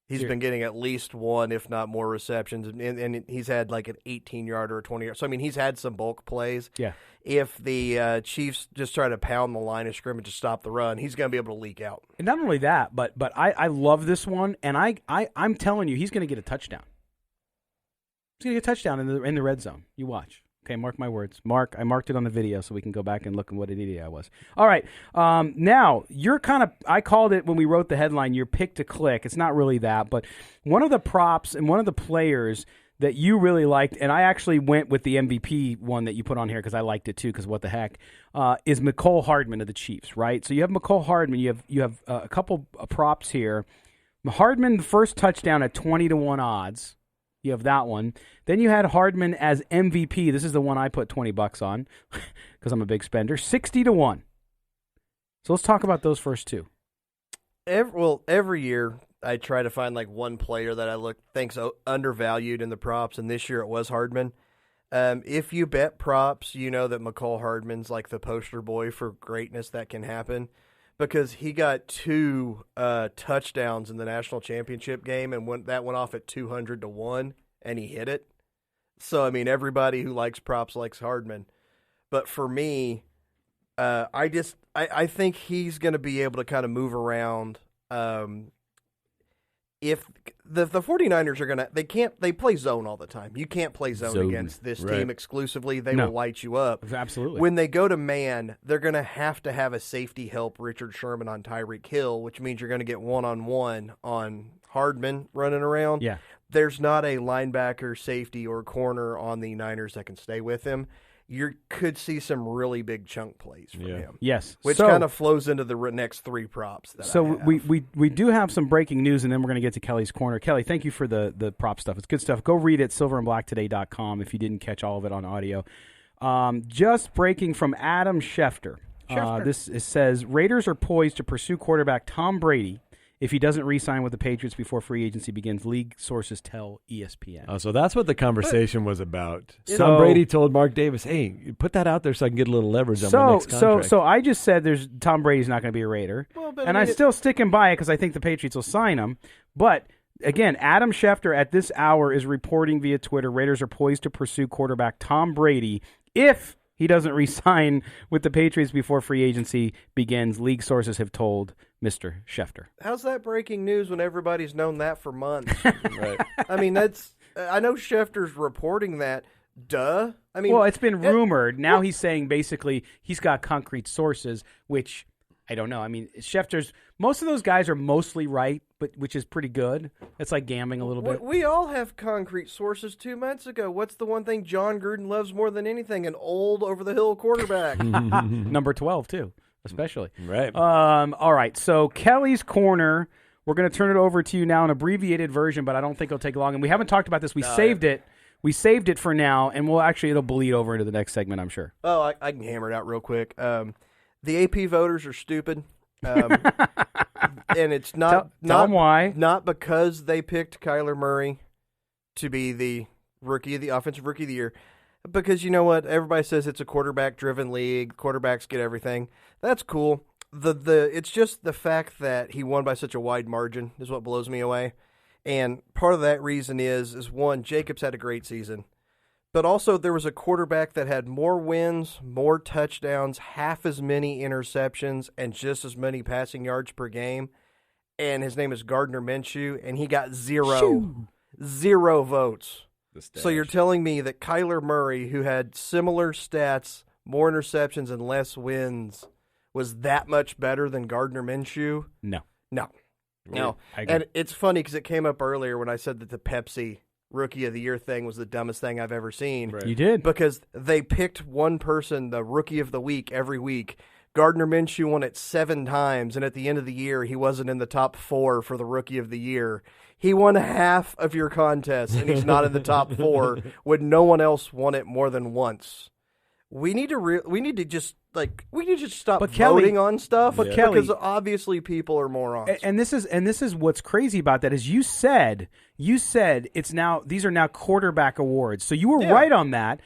S5: He's been getting at least one, if not more, receptions, and he's had like an 18-yard or a 20-yard. So, I mean, he's had some bulk plays.
S3: Yeah.
S5: If the Chiefs just try to pound the line of scrimmage to stop the run, he's going to be able to leak out.
S3: And not only that, but I love this one, and I'm telling you, he's going to get a touchdown. He's going to get a touchdown in the red zone. You watch. Okay, mark my words. I marked it on the video so we can go back and look at what an idiot I was. All right, now you're I called it when we wrote the headline, your pick to click. It's not really that, but one of the props and one of the players that you really liked, and I actually went with the MVP one that you put on here because I liked it too, because what the heck, is Mecole Hardman of the Chiefs, right? So you have Mecole Hardman. You have a couple of props here. Hardman, the first touchdown at 20-1 odds. You have that one. Then you had Hardman as MVP. This is the one I put $20 on because I'm a big spender. 60-1. So let's talk about those first two.
S5: Every year I try to find like one player that I think's undervalued in the props, and this year it was Hardman. If you bet props, you know that Mecole Hardman's like the poster boy for greatness that can happen, because he got 2 touchdowns in the national championship game, and that went off at 200-1, and he hit it. So, I mean, everybody who likes props likes Hardman. But for me, I think he's going to be able to kind of move around. If the 49ers are going to, they play zone all the time. You can't play zone against this team exclusively. They will light you up.
S3: Absolutely.
S5: When they go to man, they're going to have a safety help Richard Sherman on Tyreek Hill, which means you're going to get one-on-one on Hardman running around.
S3: Yeah.
S5: There's not a linebacker, safety, or corner on the Niners that can stay with him. You could see some really big chunk plays from him.
S3: Yes.
S5: Which kind of flows into the next 3 props.
S3: We do have some breaking news, and then we're going to get to Kelly's Corner. Kelly, thank you for the prop stuff. It's good stuff. Go read it, silverandblacktoday.com, if you didn't catch all of it on audio. Just breaking from Adam Schefter. It says, Raiders are poised to pursue quarterback Tom Brady if he doesn't re-sign with the Patriots before free agency begins, league sources tell ESPN.
S4: Oh, so that's what the conversation was about. Tom Brady told Mark Davis, hey, put that out there so I can get a little leverage on my next contract.
S3: So I just said Tom Brady's not going to be a Raider. I'm still sticking by it because I think the Patriots will sign him. But, again, Adam Schefter at this hour is reporting via Twitter, Raiders are poised to pursue quarterback Tom Brady if he doesn't re-sign with the Patriots before free agency begins, league sources have told Mr. Schefter.
S5: How's that breaking news when everybody's known that for months? Right. I mean, I know Schefter's reporting that. Duh. I mean,
S3: well, it's been rumored. Now he's saying basically he's got concrete sources, which I don't know. I mean, most of those guys are mostly right, but which is pretty good. It's like gambling a little bit.
S5: We all have concrete sources 2 months ago. What's the one thing John Gruden loves more than anything? An old over-the-hill quarterback.
S3: Number 12, too, especially.
S4: Right.
S3: All right, so Kelly's Corner, we're going to turn it over to you now in abbreviated version, but I don't think it'll take long. And we haven't talked about this. We saved it. We saved it for now, and it'll bleed over into the next segment, I'm sure.
S5: Oh, I can hammer it out real quick. The AP voters are stupid. And it's not
S3: why.
S5: Not because they picked Kyler Murray to be the offensive rookie of the year, because you know what? Everybody says it's a quarterback-driven league. Quarterbacks get everything. That's cool. It's just the fact that he won by such a wide margin is what blows me away. And part of that reason is one, Jacobs had a great season. But also there was a quarterback that had more wins, more touchdowns, half as many interceptions, and just as many passing yards per game. And his name is Gardner Minshew, and he got zero votes. So you're telling me that Kyler Murray, who had similar stats, more interceptions, and less wins, was that much better than Gardner Minshew?
S3: No.
S5: And it's funny because it came up earlier when I said that the Pepsi Rookie of the Year thing was the dumbest thing I've ever seen.
S3: Right. You did.
S5: Because they picked one person, the Rookie of the Week, every week. Gardner Minshew won it 7 times, and at the end of the year, he wasn't in the top 4 for the Rookie of the Year. He won half of your contest, and he's not in the top 4 when no one else won it more than once. We need to just stop voting on stuff. But Kelly, because obviously people are morons.
S3: And this is what's crazy about that is you said these are now quarterback awards. So you were right on that,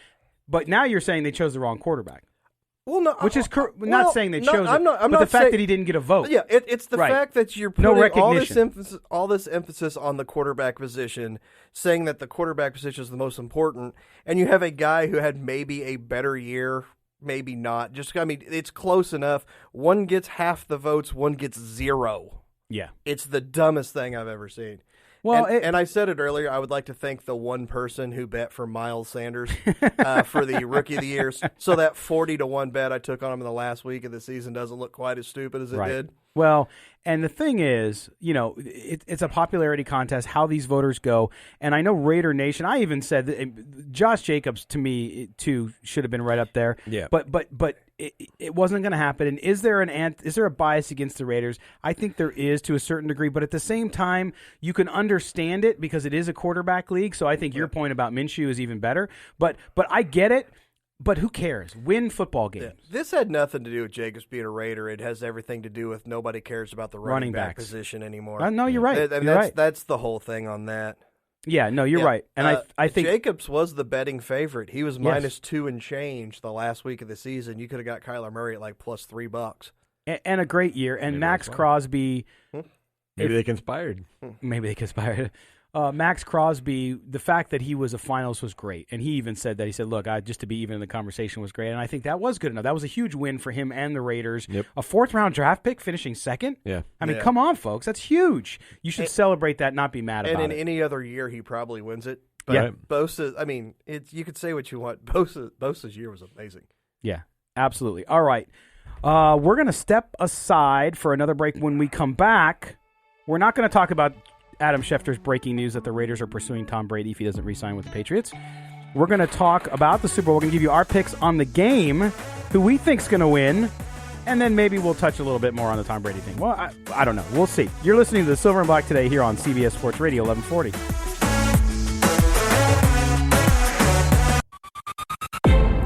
S3: but now you're saying they chose the wrong quarterback.
S5: Well, no,
S3: which is not saying they chose it, but the fact that he didn't get a vote.
S5: Yeah, it's the fact that you're putting all this emphasis on the quarterback position, saying that the quarterback position is the most important, and you have a guy who had maybe a better year, maybe not. It's close enough. One gets half the votes, one gets 0.
S3: Yeah.
S5: It's the dumbest thing I've ever seen.
S3: Well,
S5: and I said it earlier, I would like to thank the one person who bet for Miles Sanders for the Rookie of the Year. So that 40-1 bet I took on him in the last week of the season doesn't look quite as stupid as it did.
S3: Well, and the thing is, it's a popularity contest, how these voters go. And I know Raider Nation, I even said that Josh Jacobs, to me, too, should have been right up there.
S4: Yeah.
S3: But it wasn't going to happen. And is there a bias against the Raiders? I think there is to a certain degree. But at the same time, you can understand it because it is a quarterback league. So I think your point about Minshew is even better. But I get it. But who cares? Win football games.
S5: Yeah. This had nothing to do with Jacobs being a Raider. It has everything to do with nobody cares about the running back position anymore.
S3: No, you're right.
S5: That's the whole thing on that.
S3: Yeah, no, you're right. And I think
S5: Jacobs was the betting favorite. He was -2 and change the last week of the season. You could have got Kyler Murray at like plus $3.
S3: And a great year. And Max Crosby.
S4: Maybe they conspired.
S3: Max Crosby, the fact that he was a finalist was great. And he even said that. He said, look, just to be even in the conversation was great. And I think that was good enough. That was a huge win for him and the Raiders.
S4: Yep.
S3: A 4th-round draft pick finishing second?
S4: Yeah.
S3: I mean, come on, folks. That's huge. You should celebrate that, not be mad about it.
S5: And in any other year, he probably wins it. But
S3: yeah.
S5: Bosa, I mean, you could say what you want. Bosa's year was amazing.
S3: Yeah, absolutely. All right. We're going to step aside for another break. When we come back, we're not going to talk about Adam Schefter's breaking news that the Raiders are pursuing Tom Brady if he doesn't re-sign with the Patriots. We're going to talk about the Super Bowl. We're going to give you our picks on the game, who we think's going to win, and then maybe we'll touch a little bit more on the Tom Brady thing. Well, I don't know. We'll see. You're listening to the Silver and Black today here on CBS Sports Radio 1140.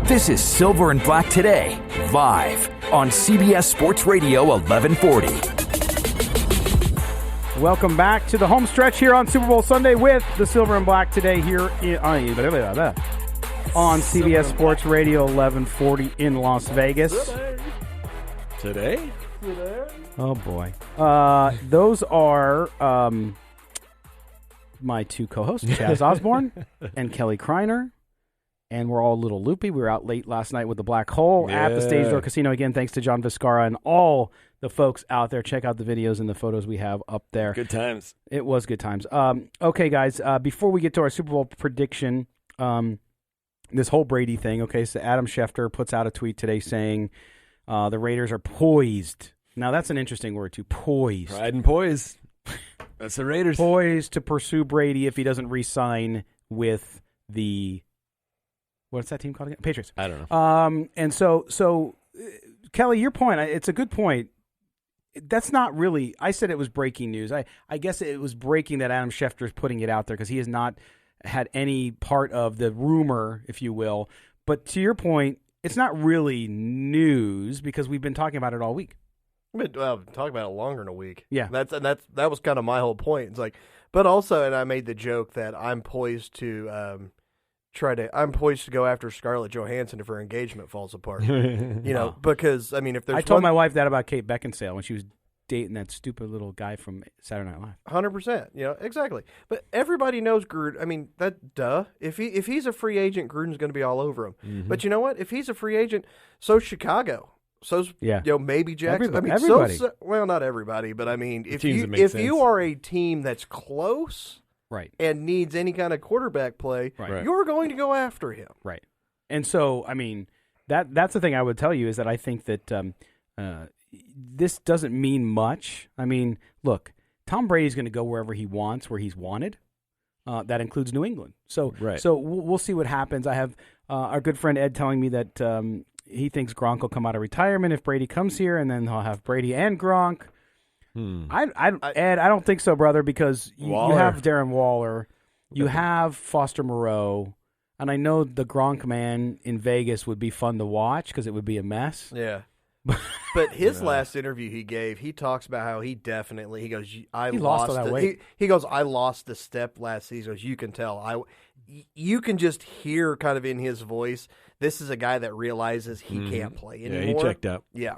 S1: This is Silver and Black Today, live on CBS Sports Radio 1140.
S3: Welcome back to the home stretch here on Super Bowl Sunday with the Silver and Black Today here on CBS Sports Radio 1140 in Las Vegas.
S4: Today?
S3: Oh, boy. Those are my two co-hosts, Chaz Osborne and Kelly Kriner. And we're all a little loopy. We were out late last night with the Black Hole at the Stage Door Casino. Again, thanks to John Viscara and all the folks out there. Check out the videos and the photos we have up there.
S4: Good times.
S3: It was good times. Okay, guys, before we get to our Super Bowl prediction, this whole Brady thing, okay, so Adam Schefter puts out a tweet today saying the Raiders are poised. Now, that's an interesting word, too, poised.
S4: Pride and poise. That's the Raiders.
S3: Poised to pursue Brady if he doesn't re-sign with the... What's that team called again? Patriots.
S4: I don't know.
S3: And so, Kelly, your point, it's a good point. That's not really, I said it was breaking news. I guess it was breaking that Adam Schefter is putting it out there because he has not had any part of the rumor, if you will. But to your point, it's not really news because we've been talking about it all week.
S5: We've been talking about it longer than a week.
S3: Yeah.
S5: That was kind of my whole point. It's like, but also, and I made the joke that I'm poised to go after Scarlett Johansson if her engagement falls apart. Because I mean, if there's
S3: I told my wife that about Kate Beckinsale when she was dating that stupid little guy from Saturday Night Live.
S5: 100%. Exactly. But everybody knows Gruden. I mean, if he's a free agent, Gruden's going to be all over him. Mm-hmm. But you know what? If he's a free agent, so's Chicago. So's maybe Jackson.
S3: Everybody.
S5: Well, not everybody, but I mean, if you are a team that's close.
S3: Right.
S5: And needs any kind of quarterback play,
S3: right.
S5: You're going to go after him.
S3: Right. And so, I mean, that's the thing I would tell you is that I think that this doesn't mean much. I mean, look, Tom Brady's going to go wherever he wants, where he's wanted. That includes New England. So we'll see what happens. I have our good friend Ed telling me that he thinks Gronk will come out of retirement if Brady comes here, and then he'll have Brady and Gronk. Ed, I don't think so, brother, because you have Darren Waller, you have Foster Moreau, and I know the Gronk man in Vegas would be fun to watch because it would be a mess.
S5: Yeah. But his last interview he gave, he talks about how he goes, I
S3: lost all that weight.
S5: He goes, I lost the step last season. He goes, you can tell. You can just hear kind of in his voice, this is a guy that realizes he can't play anymore.
S4: Yeah, he checked out.
S5: Yeah.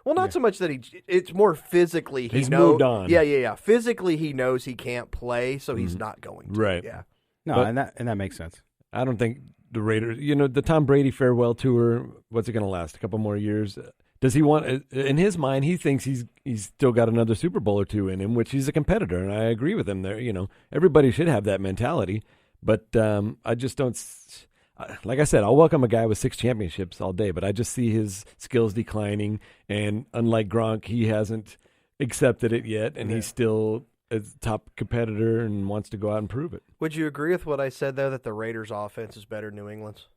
S5: Well, not so much that it's more physically.
S4: He's moved on.
S5: Yeah. Physically, he knows he can't play, so he's not going to.
S4: Right.
S5: Yeah.
S3: No,
S4: But
S3: and that makes sense.
S4: I don't think the Raiders, the Tom Brady farewell tour, what's it going to last? A couple more years? Does he want, in his mind, he thinks he's still got another Super Bowl or two in him, which he's a competitor, and I agree with him there. Everybody should have that mentality, but I just don't, like I said, I'll welcome a guy with 6 championships all day, but I just see his skills declining, and unlike Gronk, he hasn't accepted it yet, and he's still a top competitor and wants to go out and prove it.
S5: Would you agree with what I said, though, that the Raiders' offense is better than New England's?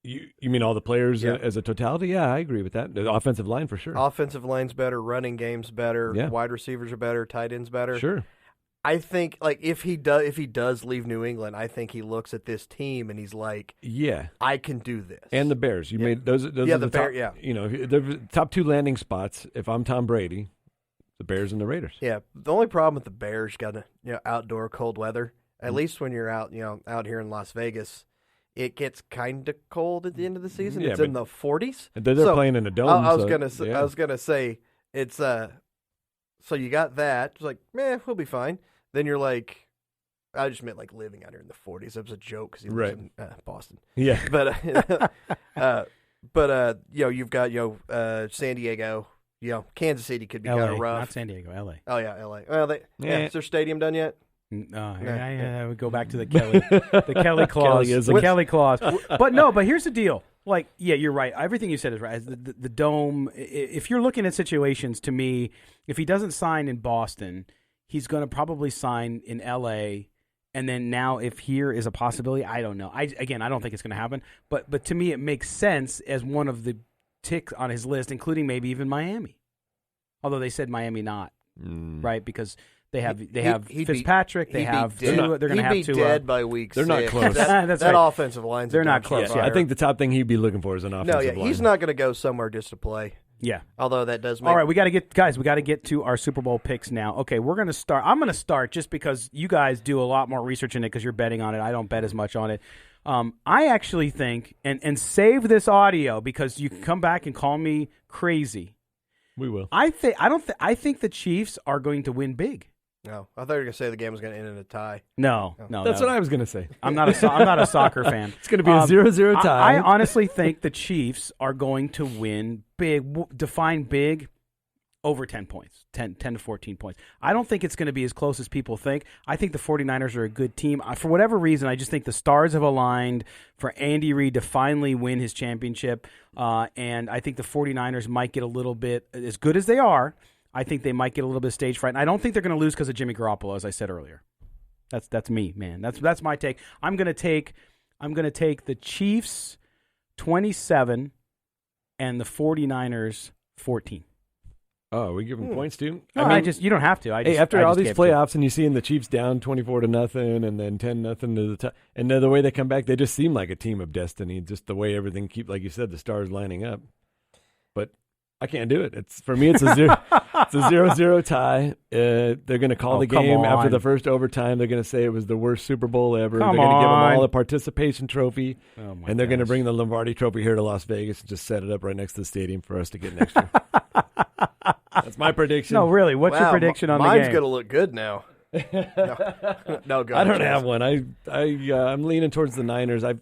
S4: You mean all the players as a totality? Yeah, I agree with that. The offensive line for sure.
S5: Offensive line's better, running game's better, wide receivers are better, tight ends better.
S4: Sure.
S5: I think if he does leave New England, I think he looks at this team and he's like,
S4: yeah,
S5: I can do this.
S4: And the Bears, you made those. Are the top, the top 2 landing spots. If I'm Tom Brady, the Bears and the Raiders.
S5: Yeah, the only problem with the Bears got outdoor cold weather. At least when you're out here in Las Vegas. It gets kind of cold at the end of the season. It's in the 40s.
S4: They're playing in a dome.
S5: I was gonna say it's so you got that. It's like, we'll be fine. Then you're like, I just meant like living out here in the 40s. That was a joke because he lives in Boston.
S4: Yeah,
S5: but you've got San Diego. Kansas City could be kind of rough.
S3: Not San Diego, L.A.
S5: Oh yeah, L.A. Well, is their stadium done yet?
S3: I would go back to the Kelly clause. Kelly clause. But here's the deal. Like, yeah, you're right. Everything you said is right. The dome, if you're looking at situations, to me, if he doesn't sign in Boston, he's going to probably sign in L.A., and then now if here is a possibility, I don't know. I don't think it's going to happen. But to me, it makes sense as one of the ticks on his list, including maybe even Miami. Although they said Miami not, right? Because They have Fitzpatrick. They're going to have
S5: to. He'd be dead by week 6.
S4: They're not close.
S5: That offensive line's
S3: they're not close.
S4: Yeah, I think the top thing he'd be looking for is an offensive line.
S5: He's not going to go somewhere just to play.
S3: Yeah.
S5: Although that does make...
S3: All right, we got to get to our Super Bowl picks now. Okay, we're going to start. I'm going to start just because you guys do a lot more research in it because you're betting on it. I don't bet as much on it. I actually think, and save this audio because you can come back and call me crazy.
S4: We will.
S3: I think the Chiefs are going to win big.
S5: No, I thought you were going to say the game was going to end in a tie.
S3: No.
S4: That's what I was going to say.
S3: I'm not a soccer fan.
S4: It's going to be a 0-0 tie.
S3: I honestly think the Chiefs are going to win big. Define big over 10 points, 10 to 14 points. I don't think it's going to be as close as people think. I think the 49ers are a good team. For whatever reason, I just think the stars have aligned for Andy Reid to finally win his championship. And I think the 49ers might get a little bit, as good as they are, I think they might get a little bit of stage fright. And I don't think they're going to lose because of Jimmy Garoppolo, as I said earlier. That's me, man. That's my take. I'm going to take the Chiefs 27 and the 49ers 14.
S4: Oh, we give them points too?
S3: No, I mean, you don't have to.
S4: After all these playoffs and you see the Chiefs down 24-0 and then 10-0 to the top, and the way they come back, they just seem like a team of destiny. Just the way everything like you said, the stars lining up. But I can't do it. For me, it's a 0-0 tie. They're going to call the game after the first overtime. They're going to say it was the worst Super Bowl ever. They're going to give them all a participation trophy, and they're going to bring the Lombardi Trophy here to Las Vegas and just set it up right next to the stadium for us to get next year. That's my prediction.
S3: No, really. What's your prediction on the game?
S5: Mine's going to look good now. No, go
S4: I don't have one. I'm leaning towards the Niners. I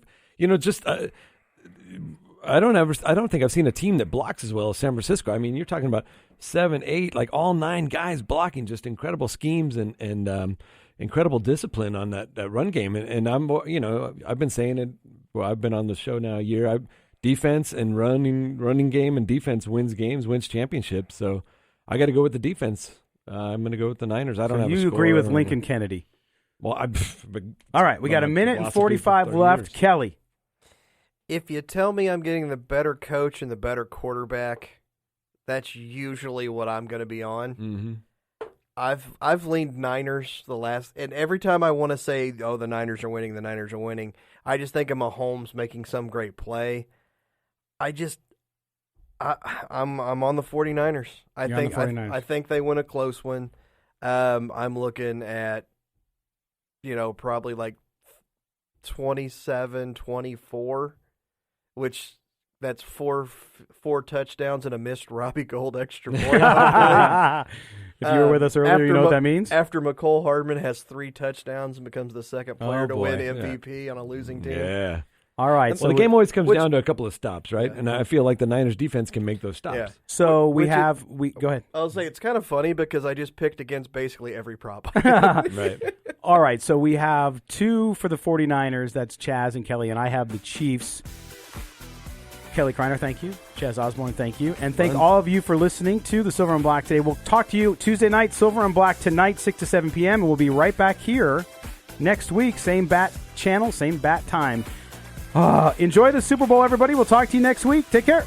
S4: don't think I've seen a team that blocks as well as San Francisco. I mean, you're talking about 7, 8, like all 9 guys blocking, just incredible schemes and incredible discipline on that run game. And I'm, I've been saying it. Well, I've been on the show now a year. Defense and running game and defense wins games, wins championships. So I got to go with the defense. I'm going to go with the Niners. I don't have a score.
S3: You agree with Lincoln Kennedy?
S4: Well,
S3: all right. We got a minute and 45 left. Kelly.
S5: If you tell me I'm getting the better coach and the better quarterback, that's usually what I'm going to be on.
S4: Mm-hmm.
S5: I've leaned Niners and every time I want to say, the Niners are winning, I just think of Mahomes making some great play. I I'm on the 49ers. I think they win a close one. I'm looking at, probably like 27-24, which that's four touchdowns and a missed Robbie Gould extra point.
S3: If you were with us earlier, you know what that means?
S5: After McCole Hardman has 3 touchdowns and becomes the second player to win MVP on a losing team.
S4: Yeah.
S3: All right.
S4: Well, the game always comes down to a couple of stops, right? And I feel like the Niners defense can make those stops.
S5: Yeah.
S3: So go ahead.
S5: I'll say it's kind of funny because I just picked against basically every prop.
S4: Right.
S3: All right. So we have 2 for the 49ers. That's Chaz and Kelly, and I have the Chiefs. Kelly Kriner, thank you. Chaz Osborne, thank you. And thank all of you for listening to the Silver and Black today. We'll talk to you Tuesday night, Silver and Black tonight, 6 to 7 p.m. And we'll be right back here next week. Same bat channel, same bat time. Enjoy the Super Bowl, everybody. We'll talk to you next week. Take care.